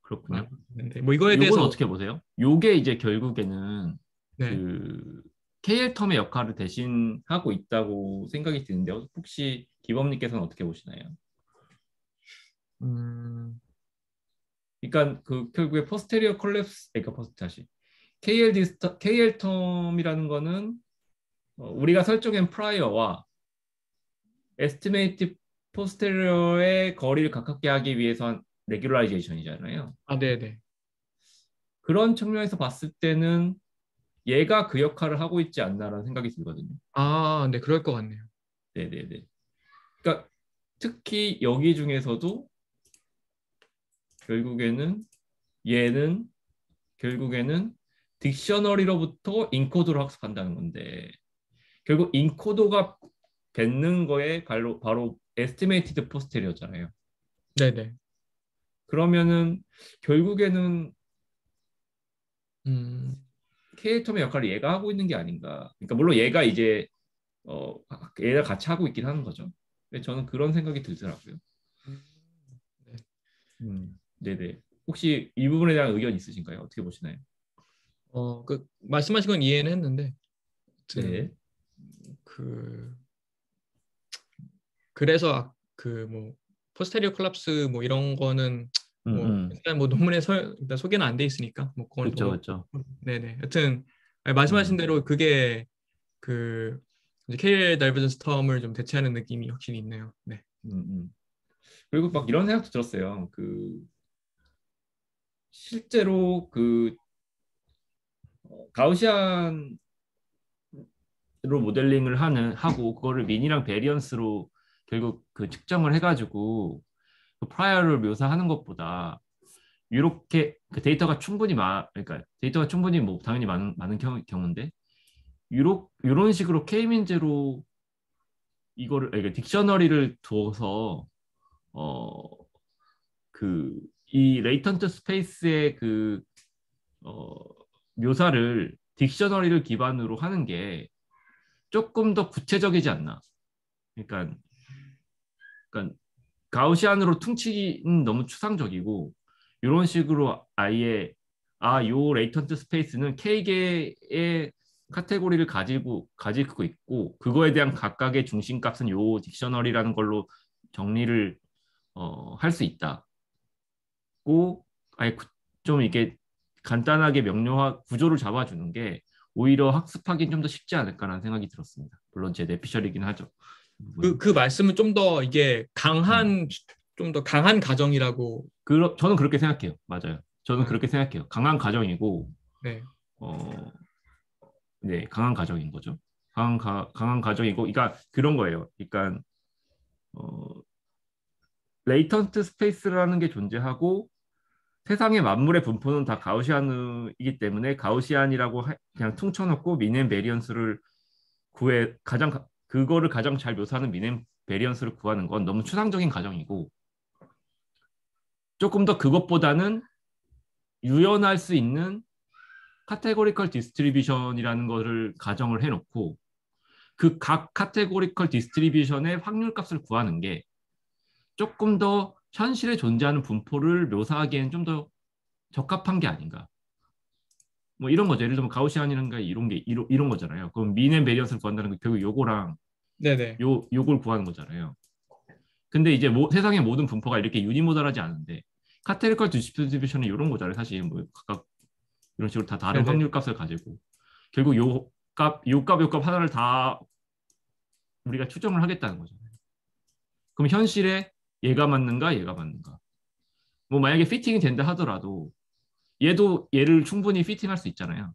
그렇군요. 있는데 뭐 이거에 요건 대해서 어떻게 보세요? 요게 이제 결국에는 네. 그 KL텀의 역할을 대신하고 있다고 생각이 드는데요. 혹시 기범님께서는 어떻게 보시나요? 그러니까 그 결국에 포스테리어 콜랩스, 그러니까 다시 KL텀이라는 거는 우리가 설정한 프라이어와 에스티메이트 포스테리어의 거리를 가깝게 하기 위해서 레귤라이제이션이잖아요. 아, 네네. 그런 측면에서 봤을 때는 얘가 그 역할을 하고 있지 않나라는 생각이 들거든요. 아, 네, 그럴 것 같네요. 네네네. 그러니까 특히 여기 중에서도 결국에는 얘는 결국에는 딕셔너리로부터 인코더를 학습한다는 건데 결국 인코더가 뱉는 거에 바로 에스티메이티드 포스테리어잖아요. 네네. 그러면은 결국에는 음, 케이텀의 역할을 얘가 하고 있는 게 아닌가. 그러니까 물론 얘가 이제 얘가 같이 하고 있긴 하는 거죠. 근데 저는 그런 생각이 들더라고요. 네. 네네. 혹시 이 부분에 대한 의견 있으신가요? 어떻게 보시나요? 그 말씀하신 건 이해는 했는데, 네. 아무튼 그 그래서 그 뭐 포스테리어 콜랍스 뭐 이런 거는 뭐 일단 뭐 논문에 일단 소개는 안 돼 있으니까 뭐 그건 그렇죠, 뭐 그렇죠. 네네. 여튼 말씀하신 대로 그게 그 이제 KL 다이버전스 텀을 좀 대체하는 느낌이 확실히 있네요. 네. 그리고 막 이런 생각도 들었어요. 실제로 가우시안으로 모델링을 하고 그거를 민이랑 베리언스로 결국 그 측정을 해가지고 그 프라이어를 묘사하는 것보다 이렇게 그 데이터가 충분히 그러니까 데이터가 충분히 뭐 당연히 많은 경우인데 이런 식으로 K민즈로 이거를 그러니까 딕셔너리를 두어서 이 레이턴트 스페이스의 어, 묘사를 딕셔너리를 기반으로 하는 게 조금 더 구체적이지 않나. 그러니까 가우시안으로 퉁치기는 너무 추상적이고 이런 식으로 아예 요 레이턴트 스페이스는 K개의 카테고리를 가지고 있고 그거에 대한 각각의 중심값은 요 딕셔너리라는 걸로 정리를 할 수 있다고 아예 좀 이게 간단하게 명료화 구조를 잡아주는 게 오히려 학습하기는 좀 더 쉽지 않을까라는 생각이 들었습니다. 물론 제 뇌피셜이긴 하죠. 그 말씀은 좀 더 이게 음. 좀 더 강한 가정이라고. 저는 그렇게 생각해요. 맞아요. 저는 아, 그렇게 생각해요. 강한 가정이고, 네. 어, 네, 강한 가정인 거죠. 강한 가정이고, 그러니까 그런 거예요. 그러니까 어, 레이턴트 스페이스라는 게 존재하고 세상의 만물의 분포는 다 가우시안이기 때문에 가우시안이라고 그냥 퉁쳐놓고 미넨 베리언스를 그거를 가장 잘 묘사하는 미넨 베리언스를 구하는 건 너무 추상적인 가정이고 조금 더 그것보다는 유연할 수 있는 카테고리컬 디스트리뷰션이라는 거를 가정을 해놓고 그 각 카테고리컬 디스트리뷰션의 확률값을 구하는 게 조금 더 현실에 존재하는 분포를 묘사하기엔 좀 더 적합한 게 아닌가. 뭐 이런 거죠. 예를 들면 가우시안이라는 이런 게 이런 거잖아요. 그럼 미넨 베리언스를 구한다는 게 결국 요거랑 네네. 요걸 구하는 거잖아요. 근데 이제 세상의 모든 분포가 이렇게 유니모달하지 않은데 카테고리컬 디스트리뷰션은 이런 거잖아요. 사실 뭐 각각 이런 식으로 다 다른 네네. 확률값을 가지고 결국 요 값 하나를 다 우리가 추정을 하겠다는 거잖아요. 그럼 현실에 얘가 맞는가, 얘가 맞는가. 뭐 만약에 피팅이 된다 하더라도 얘도 얘를 충분히 피팅할 수 있잖아요.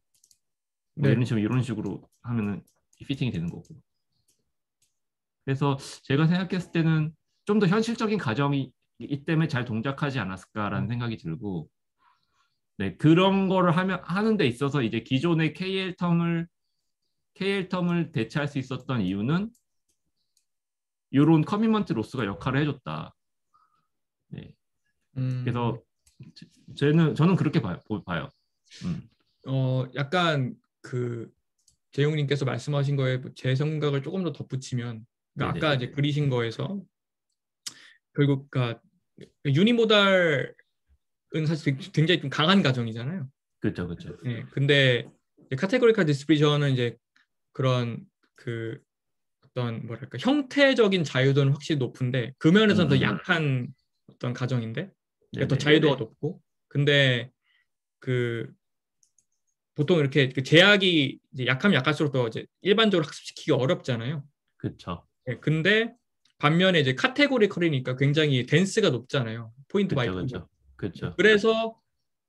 뭐 네. 이런 식으로 하면은 피팅이 되는 거고. 그래서 제가 생각했을 때는 좀 더 현실적인 가정이기 때문에 잘 동작하지 않았을까라는 생각이 들고, 네, 그런 거를 하는 데 있어서 이제 기존의 KL 텀을 대체할 수 있었던 이유는 이런 커미먼트 로스가 역할을 해줬다. 네. 그래서 저는 그렇게 봐요. 약간 그 재용님께서 말씀하신 거에 제 생각을 조금 더 덧붙이면, 그러니까 아까 이제 그리신 거에서 결국 그러니까 유니모달은 사실 굉장히 좀 강한 가정이잖아요. 그렇죠, 그렇죠. 네, 근데 카테고리컬 디스트리뷰션은 이제 그런 그 어떤 뭐랄까 형태적인 자유도는 확실히 높은데 그 면에서는 더 약한 어떤 가정인데 더 자유도가 높고, 근데 그 보통 이렇게 그 제약이 이제 약하면 약할수록 더 이제 일반적으로 학습시키기 어렵잖아요. 그렇죠. 네, 근데 반면에 이제 카테고리컬이니까 굉장히 덴스가 높잖아요. 포인트 바이 포인트. 그렇죠. 그래서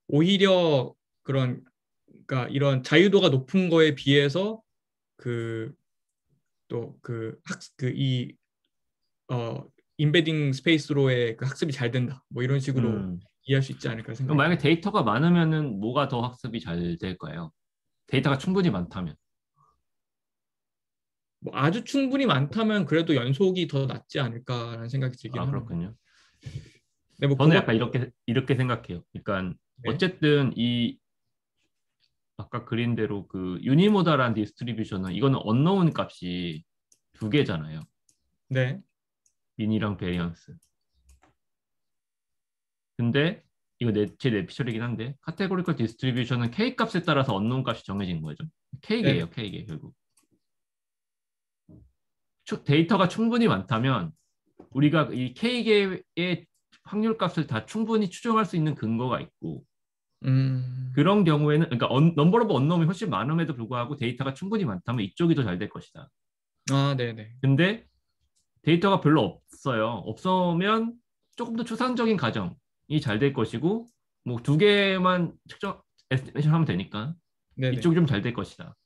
오히려 그러니까 이런 자유도가 높은 거에 비해서 인베딩 스페이스로의 그 학습이 잘 된다. 뭐 이런 식으로 이해할 수 있지 않을까 생각해요. 만약에 데이터가 많으면은 뭐가 더 학습이 잘 될까요? 데이터가 충분히 많다면. 뭐 아주 충분히 많다면 그래도 연속이 더 낫지 않을까라는 생각이 들긴 합니다. 그렇군요. 네, 뭐 저는 약간 이렇게 생각해요. 그러니까 어쨌든 이 아까 그린 대로 그 유니모달한 디스트리뷰션은 이거는 언노운 값이 두 개잖아요. 네. 미니랑 베리언스. 근데 이거 제 내피셜이긴 한데 카테고리컬 디스트리뷰션은 K 값에 따라서 언노운 값이 정해진 거죠. K계예요, K계 결국. 데이터가 충분히 많다면 우리가 이 K계의 확률 값을 다 충분히 추정할 수 있는 근거가 있고, 그런 경우에는 그러니까 넘버 오브 언노운이 훨씬 많음에도 불구하고 데이터가 충분히 많다면 이쪽이 더 잘 될 것이다. 네네. 근데 데이터가 별로 없어요. 없으면 조금 더 추상적인 가정이 잘 될 것이고, 뭐 두 개만 측정 에스티메이션 하면 되니까 네네. 이쪽이 좀 잘 될 것이다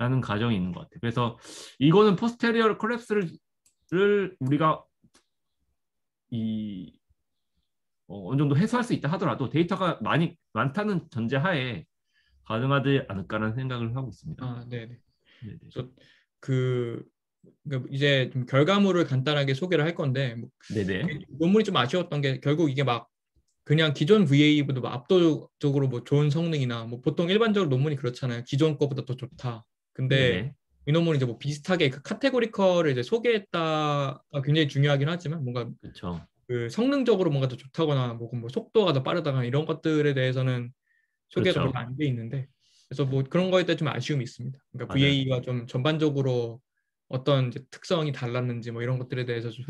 라는 가정이 있는 것 같아요. 그래서 이거는 포스테리어 콜랩스를 우리가 어느 정도 해소할 수 있다 하더라도 데이터가 많다는 전제하에 가능하지 않을까라는 생각을 하고 있습니다. 네네. 그러니까 이제 좀 결과물을 간단하게 소개를 할 건데, 네네. 논문이 좀 아쉬웠던 게 결국 이게 막 그냥 기존 VA보다 압도적으로 뭐 좋은 성능이나 뭐 보통 일반적으로 논문이 그렇잖아요. 기존 거보다 더 좋다. 근데 네네. 이 논문이 이제 뭐 비슷하게 그 카테고리컬을 이제 소개했다가 굉장히 중요하긴 하지만 뭔가 그렇죠. 그 성능적으로 뭔가 더 좋다거나 뭐 속도가 더 빠르다거나 이런 것들에 대해서는 소개가 별로 안 돼 있는데, 그래서 뭐 그런 거에 대해 좀 아쉬움이 있습니다. 그러니까 맞아요. VA가 좀 전반적으로 어떤 이제 특성이 달랐는지 뭐 이런 것들에 대해서 좀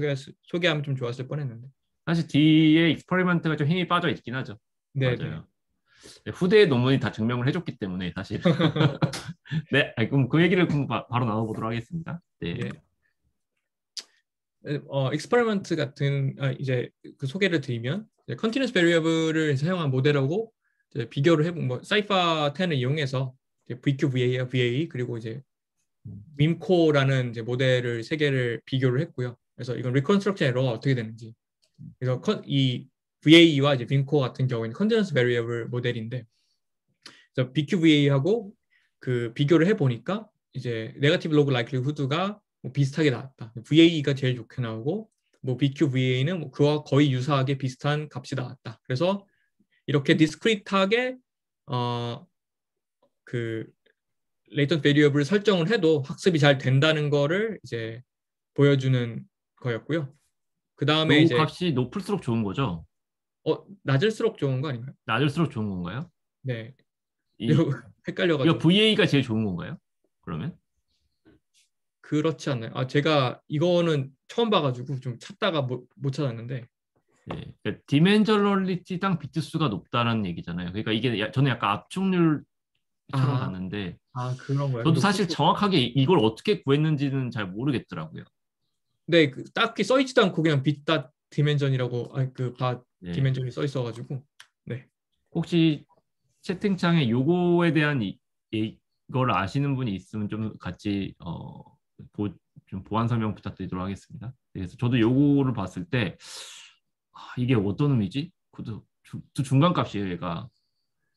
소개하면 좀 좋았을 뻔했는데. 사실 뒤에 익스퍼리먼트가 좀 힘이 빠져 있긴 하죠. 네, 맞아요. 네, 후대의 논문이 다 증명을 해줬기 때문에 사실. 네, 그럼 그 얘기를 바로 나눠보도록 하겠습니다. 네. 예. 익스퍼리먼트 같은 이제 그 소개를 드리면 컨티뉴스 베리어블을 사용한 모델하고 이제 비교를 해본 뭐 사이파 10을 이용해서 이제 VQ, VA 그리고 이제 밈코라는 이제 모델을 세 개를 비교를 했고요. 그래서 이건 리컨스트럭션 에러가 어떻게 되는지. 그래서 이 VA와 이제 밈코 같은 경우에는 컨티뉴스 베리어블 모델인데, 그래서 BQVA하고 그 비교를 해보니까 이제 네거티브 로그 라이클리후드가 뭐 비슷하게 나왔다. VA가 제일 좋게 나오고 뭐 BQVA는 뭐 그와 거의 유사하게 비슷한 값이 나왔다. 그래서 이렇게 디스크리트하게 그 레이턴트 베리어블을 설정을 해도 학습이 잘 된다는 거를 이제 보여주는 거였고요. 그 다음에 이제 값이 높을수록 좋은 거죠? 낮을수록 좋은 거 아닌가요? 낮을수록 좋은 건가요? 네. 이거 헷갈려가지고. VA가 제일 좋은 건가요? 그러면? 그렇지 않나요? 제가 이거는 처음 봐가지고 좀 찾다가 못 찾았는데. 네, 그러니까 디멘저널리티당 비트수가 높다는 얘기잖아요. 그러니까 이게 저는 약간 압축률처럼 봤는데, 그런 거예요. 저도 사실 정확하게 이걸 어떻게 구했는지는 잘 모르겠더라고요. 네, 딱히 써있지도 않고 그냥 빗닷 디멘전이라고 네. 디멘전이 써 있어가지고. 네. 혹시 채팅창에 요거에 대한 그걸 아시는 분이 있으면 좀 같이 좀 보완 설명 부탁드리도록 하겠습니다. 그래서 저도 요거를 봤을 때 이게 어떤 의미지? 그것도 중간값이에요. 얘가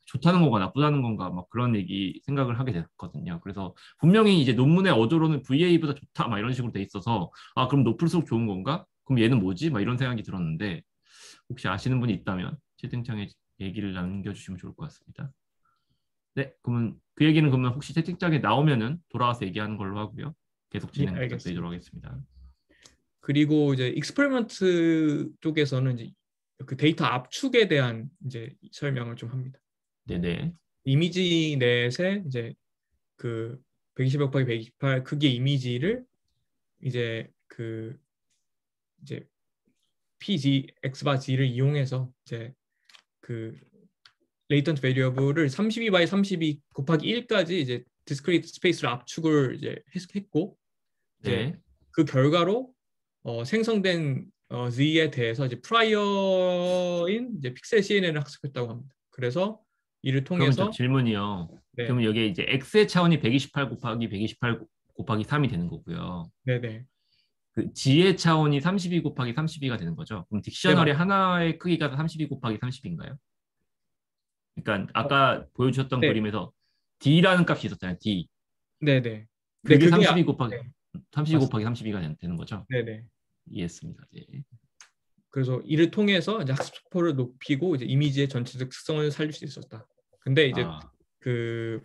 좋다는 건가 나쁘다는 건가 막 그런 얘기 생각을 하게 됐거든요. 그래서 분명히 이제 논문의 어조로는 VA보다 좋다 막 이런 식으로 돼 있어서 그럼 높을수록 좋은 건가? 그럼 얘는 뭐지? 막 이런 생각이 들었는데 혹시 아시는 분이 있다면 채팅창에 얘기를 남겨주시면 좋을 것 같습니다. 네, 그러면 그 얘기는 그러면 혹시 채팅창에 나오면은 돌아와서 얘기하는 걸로 하고요. 계속 진행 알겠습니다. 부탁드리도록 하겠습니다. 그리고 이제 익스페리먼트 쪽에서는 이제 그 데이터 압축에 대한 이제 설명을 좀 합니다. 네네. 이미지 넷에 이제 그 120 곱하기 128 크기의 이미지를 이제 그 이제 PG, X바 G를 이용해서 이제 그 레이턴트 베리어블을 32 by 32 곱하기 1까지 이제 디스크리트 스페이스로 압축을 이제 했고 이제 네. 그 결과로 생성된 Z에 대해서 이제 프라이어인 이제 픽셀 CNN을 학습했다고 합니다. 그래서 이를 그러면 저 통해서 질문이요. 네, 그러면 여기에 이제 x의 차원이 128 곱하기 128 곱하기 3이 되는 거고요. 네네. 그 g의 차원이 32 곱하기 32가 되는 거죠. 그럼 네, 딕셔너리 하나의 크기가 32 곱하기 30인가요? 그러니까 아까 보여주셨던 네, 그림에서 d라는 값이 있었잖아요. d. 네네. 네, 그게 그게 32 곱하기 네, 32 맞습니다. 곱하기 32가 되는 거죠. 네네. 이해했습니다. 네. 그래서 이를 통해서 이제 학습 속도를 높이고 이제 이미지의 전체적 특성을 살릴 수 있었다. 근데 이제 그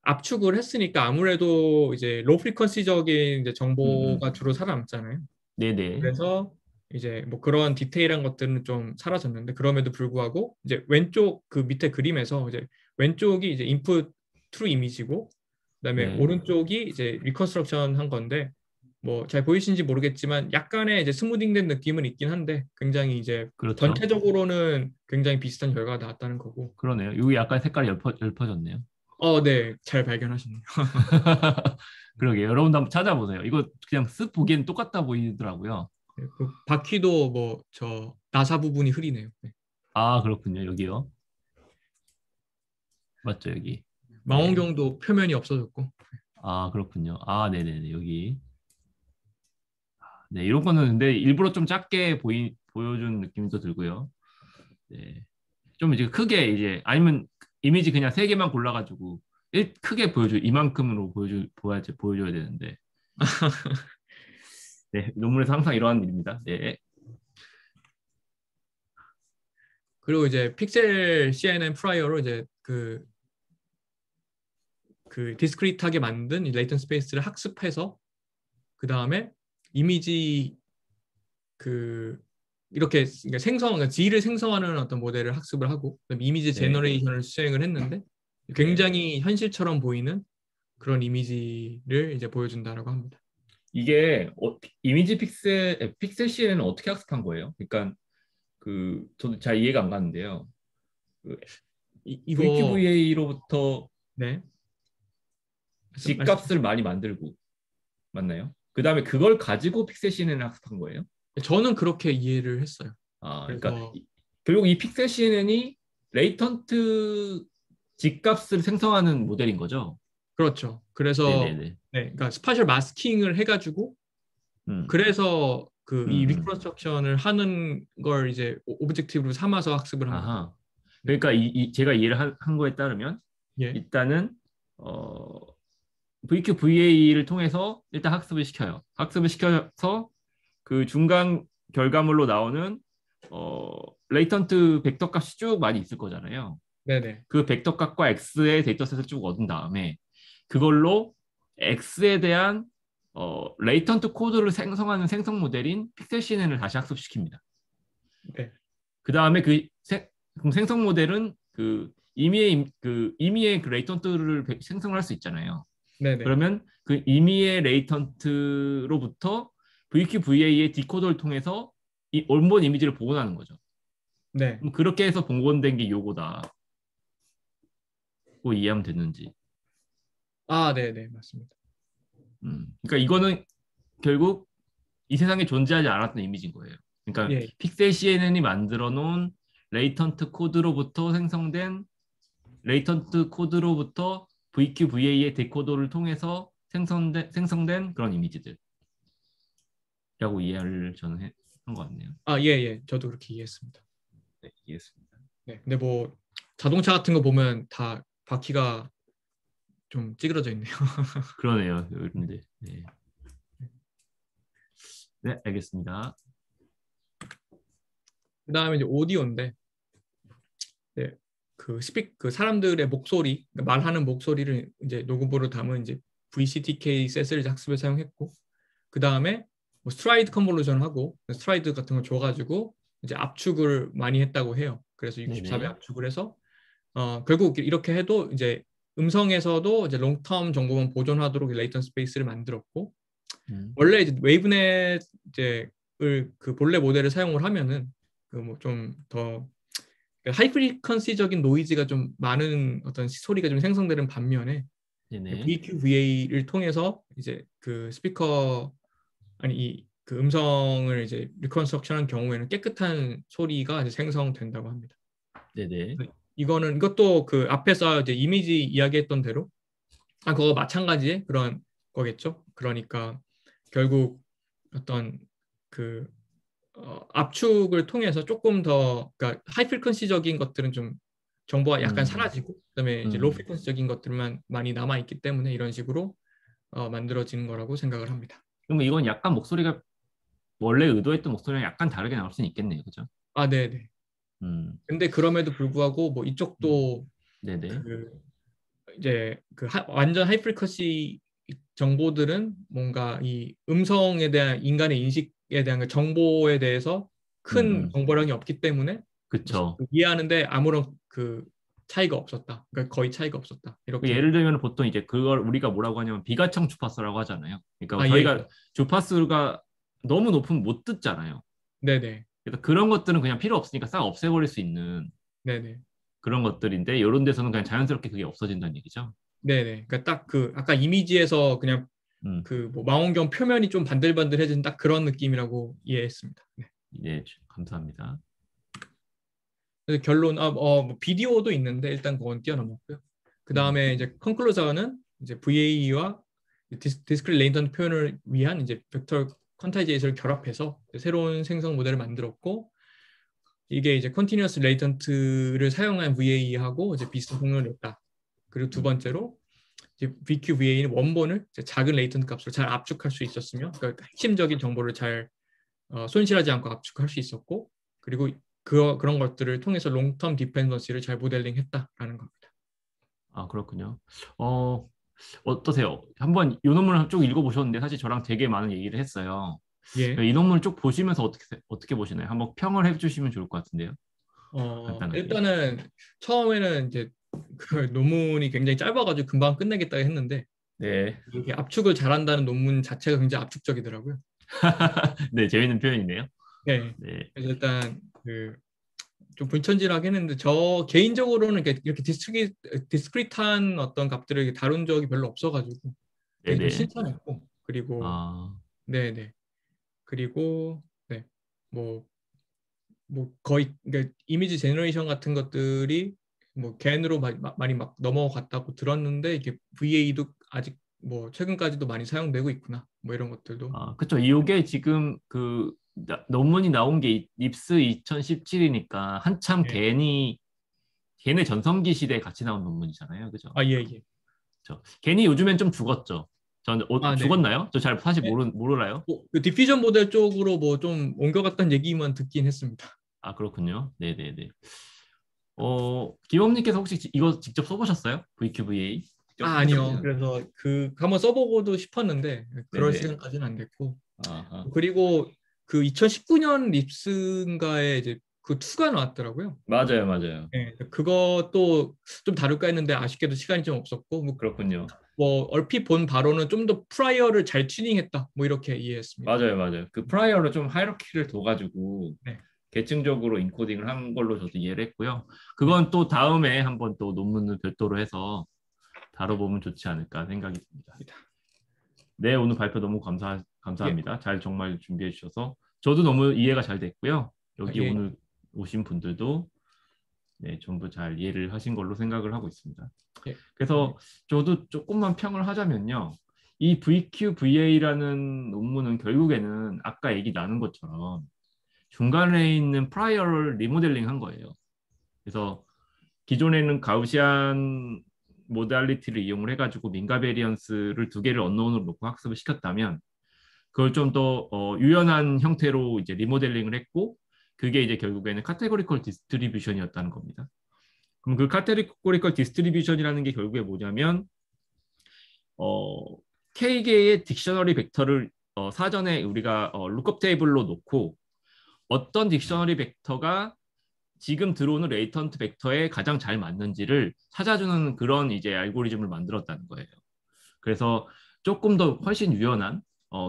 압축을 했으니까 아무래도 이제 로 프리퀀시적인 이제 정보가 주로 살아남잖아요. 네네. 그래서 이제 뭐 그런 디테일한 것들은 좀 사라졌는데 그럼에도 불구하고 이제 왼쪽 그 밑에 그림에서 이제 왼쪽이 이제 인풋 트루 이미지고 그다음에 네. 오른쪽이 이제 리컨스트럭션 한 건데 뭐 잘 보이시는지 모르겠지만 약간의 이제 스무딩된 느낌은 있긴 한데 굉장히 이제 그렇죠. 전체적으로는 굉장히 비슷한 결과가 나왔다는 거고. 그러네요. 여기 약간 색깔이 옅어졌네요. 네, 잘 발견하셨네요. 그러게요. 여러분도 한번 찾아보세요. 이거 그냥 쓱 보기엔 똑같다 보이더라고요. 네, 그 바퀴도 뭐 저 나사 부분이 흐리네요. 네. 그렇군요. 여기요. 맞죠, 여기. 네. 망원경도 표면이 없어졌고. 그렇군요. 네네네. 여기. 네, 이런 거는 근데 일부러 좀 작게 보여준 느낌도 들고요. 네. 좀 이제 크게 이제 아니면 이미지 그냥 3개만 골라가지고 크게 이만큼으로 보여줘야 되는데. 네, 논문에서 항상 이러한 일입니다. 네. 그리고 이제 픽셀 CNN 프라이어로 이제 그 디스크리트하게 만든 이 레이턴 스페이스를 학습해서 그 다음에 이미지 그 이렇게 그러니까 G를 생성하는 어떤 모델을 학습을 하고 그다음에 이미지 네. 제너레이션을 수행을 했는데 굉장히 현실처럼 보이는 그런 이미지를 이제 보여준다라고 합니다. 이게 이미지 픽셀 CNN은 어떻게 학습한 거예요? 그러니까 저도 잘 이해가 안 가는데요. 이거 VQVA로부터 네. G값을 많이 만들고 맞나요? 그 다음에 그걸 가지고 픽셀 CNN을 학습한 거예요? 저는 그렇게 이해를 했어요. 그러니까 그래서 결국 이 픽셀 CNN이 레이턴트 G값을 생성하는 모델인 거죠? 그렇죠. 그래서 네네네. 네, 그러니까 스파셜 마스킹을 해가지고 그래서 이 리컨스트럭션을 하는 걸 이제 오브젝티브로 삼아서 학습을 합니다. 아하. 그러니까 제가 이해를 한 거에 따르면 예. 일단은 VQVA를 통해서 일단 학습을 시켜요. 학습을 시켜서 그 중간 결과물로 나오는 레이턴트 벡터 값이 쭉 많이 있을 거잖아요. 네네. 그 벡터 값과 X의 데이터셋을 쭉 얻은 다음에 그걸로 X에 대한 레이턴트 코드를 생성하는 생성 모델인 픽셀 CNN을 다시 학습시킵니다. 네. 그 다음에 그럼 생성 모델은 임의의 그 레이턴트를 생성할 수 있잖아요. 네네. 그러면 그 임의의 레이턴트로부터 VQVA의 디코더를 통해서 이 원본 이미지를 복원하는 거죠. 네. 그럼 그렇게 해서 복원된 게 요거다. 고 이해하면 됐는지. 네네 맞습니다. 그러니까 이거는 결국 이 세상에 존재하지 않았던 이미지인 거예요. 그러니까 예. 픽셀 CNN이 만들어 놓은 레이턴트 코드로부터 VQVA의 데코더를 통해서 생성된 그런 이미지들이라고 이해를 저는 한 것 같네요. 아, 예, 예. 저도 그렇게 이해했습니다. 네, 이해했습니다. 네. 근데 뭐 자동차 같은 거 보면 다 바퀴가 좀 찌그러져 있네요. 그러네요. 근데 네. 네, 알겠습니다. 그다음에 이제 오디오인데, 네, 그 사람들의 목소리, 그러니까 말하는 목소리를 이제 녹음으로 담은 이제 VCTK 셋을 학습에 사용했고, 그 다음에 뭐 스트라이드 컨볼루션 하고 스트라이드 같은 걸 줘가지고 이제 압축을 많이 했다고 해요. 그래서 64배 네네. 압축을 해서 결국 이렇게 해도 이제 음성에서도 이제 롱텀 정보만 보존하도록 레이턴 스페이스를 만들었고, 원래 이제 웨이브넷 이제 그 본래 모델을 사용을 하면은 그 뭐 좀 더 하이 프리퀀시적인 노이즈가 좀 많은 어떤 소리가 좀 생성되는 반면에 네네. VQVA를 통해서 이제 그 스피커 아니 그 음성을 이제 리컨스트럭션한 경우에는 깨끗한 소리가 이제 생성된다고 합니다. 네네. 이것도 그 앞에서 이제 이미지 이야기했던 대로 그거 마찬가지의 그런 거겠죠. 그러니까 결국 어떤 그 압축을 통해서 조금 더 그러니까 하이 프리퀀시적인 것들은 좀 정보가 약간 사라지고 그다음에 이제 로우 프리퀀시적인 것들만 많이 남아 있기 때문에 이런 식으로 만들어지는 거라고 생각을 합니다. 그럼 이건 약간 목소리가 원래 의도했던 목소리랑 약간 다르게 나올 수는 있겠네요, 그죠? 아, 네네. 근데 그럼에도 불구하고 뭐 이쪽도 네네. 그 이제 완전 하이 프리퀀시 정보들은 뭔가 이 음성에 대한 인간의 인식에 대한 그 정보에 대해서 큰 정보량이 없기 때문에 그쵸. 이해하는데 아무런 그 차이가 없었다. 그러니까 거의 차이가 없었다. 이렇게. 예를 들면 보통 이제 그걸 우리가 뭐라고 하냐면 비가청 주파수라고 하잖아요. 그러니까 아, 예, 저희가 예. 주파수가 너무 높으면 못 듣잖아요. 네네. 그래서 그런 것들은 그냥 필요 없으니까 싹 없애버릴 수 있는 네네. 그런 것들인데 이런 데서는 그냥 자연스럽게 그게 없어진다는 얘기죠. 네네. 그러니까 딱 그 아까 이미지에서 그냥 그 뭐 망원경 표면이 좀 반들반들해진 딱 그런 느낌이라고 이해했습니다. 네. 네, 감사합니다. 그래서 결론 뭐 비디오도 있는데 일단 그건 뛰어넘었고요. 그 다음에 이제 컨클루저는 이제 VAE와 디스크릿 레이턴트 표현을 위한 이제 벡터 퀀타이제이션을 결합해서 새로운 생성 모델을 만들었고, 이게 이제 컨티뉴어스 레이턴트를 사용한 VAE하고 이제 비슷한 성능을 냈다. 그리고 두 번째로 이제 VQVA는 원본을 이제 작은 레이턴트 값으로 잘 압축할 수 있었으며, 그러니까 핵심적인 정보를 잘 손실하지 않고 압축할 수 있었고, 그리고 그런 것들을 통해서 롱텀 디펜던시를 잘 모델링했다라는 겁니다. 아, 그렇군요. 어떠세요? 한번 이 논문을 쭉 읽어보셨는데 사실 저랑 되게 많은 얘기를 했어요. 예. 이 논문을 쭉 보시면서 어떻게 보시나요? 한번 평을 해주시면 좋을 것 같은데요. 간단하게. 일단은 처음에는 이제 그 논문이 굉장히 짧아가지고 금방 끝내겠다 했는데, 네. 이렇게 압축을 잘한다는 논문 자체가 굉장히 압축적이더라고요. 네, 재밌는 표현이네요. 네. 네. 그래서 일단 좀 불천지하게 했는데 저 개인적으로는 이렇게 디스크릿한 어떤 값들을 다룬 적이 별로 없어가지고 되게 좀 네네. 신선했고, 그리고 네네. 그리고 네. 뭐 거의 그러니까 이미지 제너레이션 같은 것들이 뭐 겐으로 많이 막 넘어갔다고 들었는데 이게 VA도 아직 뭐 최근까지도 많이 사용되고 있구나. 뭐 이런 것들도. 그렇죠. 이게 지금 논문이 나온 게 립스 2017이니까 한참 예. 겐의 전성기 시대에 같이 나온 논문이잖아요. 그죠? 아, 예, 예. 그렇죠. 겐이 요즘엔 좀 죽었죠. 저는 네. 죽었나요? 저 잘 사실 네. 몰라요. 그 디퓨전 모델 쪽으로 뭐 좀 옮겨갔다는 얘기만 듣긴 했습니다. 아, 그렇군요. 네네네. 기범님께서 혹시 이거 직접 써보셨어요? VQVA? 아니요. 그래서 한번 써보고도 싶었는데 그럴 네네. 시간까지는 안 됐고. 아하. 그리고 그 2019년 립스인가에 이제 그 2가 나왔더라고요. 맞아요, 맞아요. 네, 그것도 좀 다룰까 했는데 아쉽게도 시간이 좀 없었고, 그렇군요. 뭐 얼핏 본 바로는 좀 더 프라이어를 잘 튜닝했다, 뭐 이렇게 이해했습니다. 맞아요. 그 프라이어로 좀 하이라키를 둬가지고 네. 계층적으로 인코딩을 한 걸로 저도 이해를 했고요. 그건 또 다음에 한번 또 논문을 별도로 해서 다뤄보면 좋지 않을까 생각이 듭니다. 네, 오늘 발표 너무 감사합니다. 예. 잘 정말 준비해 주셔서 저도 너무 이해가 잘 됐고요. 여기 예. 오늘 오신 분들도 네, 전부 잘 이해를 하신 걸로 생각을 하고 있습니다. 네. 그래서 저도 조금만 평을 하자면요. 이 VQVA라는 논문은 결국에는 아까 얘기 나눈 것처럼 중간에 있는 프라이어를 리모델링 한 거예요. 그래서 기존에는 가우시안 모달리티를 이용을 해가지고 민가 베리언스를 두 개를 언노운으로 놓고 학습을 시켰다면 그걸 좀 더 유연한 형태로 이제 리모델링을 했고 그게 이제 결국에는 카테고리컬 디스트리뷰션이었다는 겁니다. 그럼 그 카테고리컬 디스트리뷰션이라는 게 결국에 뭐냐면 K개의 딕셔너리 벡터를 사전에 우리가 룩업 테이블로 놓고 어떤 딕셔너리 벡터가 지금 들어오는 레이턴트 벡터에 가장 잘 맞는지를 찾아주는 그런 이제 알고리즘을 만들었다는 거예요. 그래서 조금 더 훨씬 유연한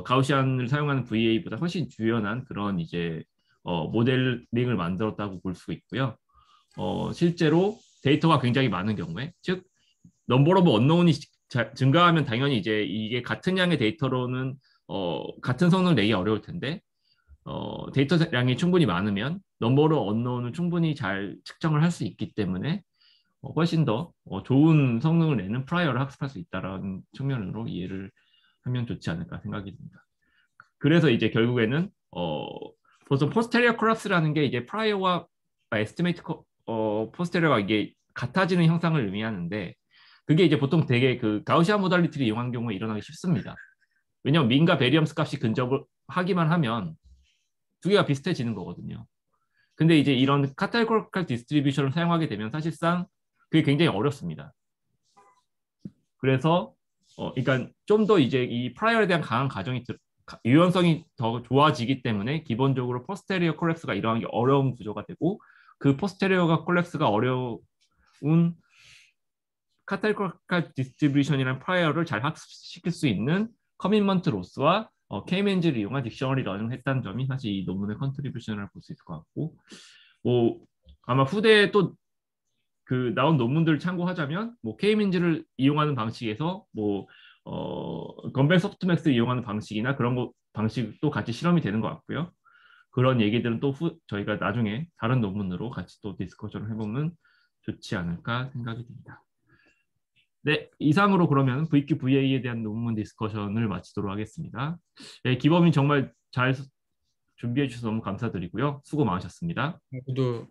가우시안을 사용하는 VA보다 훨씬 유연한 그런 이제 모델링을 만들었다고 볼 수 있고요. 실제로 데이터가 굉장히 많은 경우에 즉 넘버 오브 언노운이 증가하면 당연히 이제 이게 같은 양의 데이터로는 같은 성능을 내기 어려울 텐데 데이터량이 충분히 많으면 넘버 오브 언노운을 충분히 잘 측정을 할 수 있기 때문에 훨씬 더 좋은 성능을 내는 프라이어를 학습할 수 있다는 측면으로 이해를 하면 좋지 않을까 생각이 듭니다. 그래서 이제 결국에는 보통 포스테리어 콜랩스라는 게 이제 프라이어와 에스티메이트 포스테리어가 이게 같아지는 형상을 의미하는데 그게 이제 보통 되게 그 가우시안 모달리티를 이용한 경우에 일어나기 쉽습니다. 왜냐하면 민과 베리엄스 값이 근접을 하기만 하면 두 개가 비슷해지는 거거든요. 근데 이제 이런 카테고리컬 디스트리뷰션을 사용하게 되면 사실상 그게 굉장히 어렵습니다. 그래서 그러니까 좀 더 이제 이 프라이어에 대한 강한 가정이 유연성이 더 좋아지기 때문에 기본적으로 포스테리어 콜랩스가 일어나는 게 어려운 구조가 되고 그 포스테리어가 콜랩스가 어려운 카테고리컬 디스트리뷰션이라는 프라이어를 잘 학습시킬 수 있는 커밋먼트 로스와 K-맨즈를 이용한 딕셔너리 러닝을 했다는 점이 사실 이 논문의 컨트리뷰션을 볼 수 있을 것 같고 뭐 아마 후대에 또 그 나온 논문들을 참고하자면 뭐 K-맨즈를 이용하는 방식에서 뭐 건벨 소프트맥스를 이용하는 방식이나 그런 거 방식도 같이 실험이 되는 것 같고요. 그런 얘기들은 또 저희가 나중에 다른 논문으로 같이 또 디스커션을 해보면 좋지 않을까 생각이 듭니다. 네, 이상으로 그러면 VQVA에 대한 논문 디스커션을 마치도록 하겠습니다. 네, 기범님 정말 잘 준비해 주셔서 너무 감사드리고요. 수고 많으셨습니다. 모두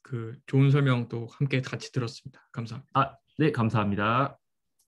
그 좋은 설명 또 함께 같이 들었습니다. 감사합니다. 네, 감사합니다.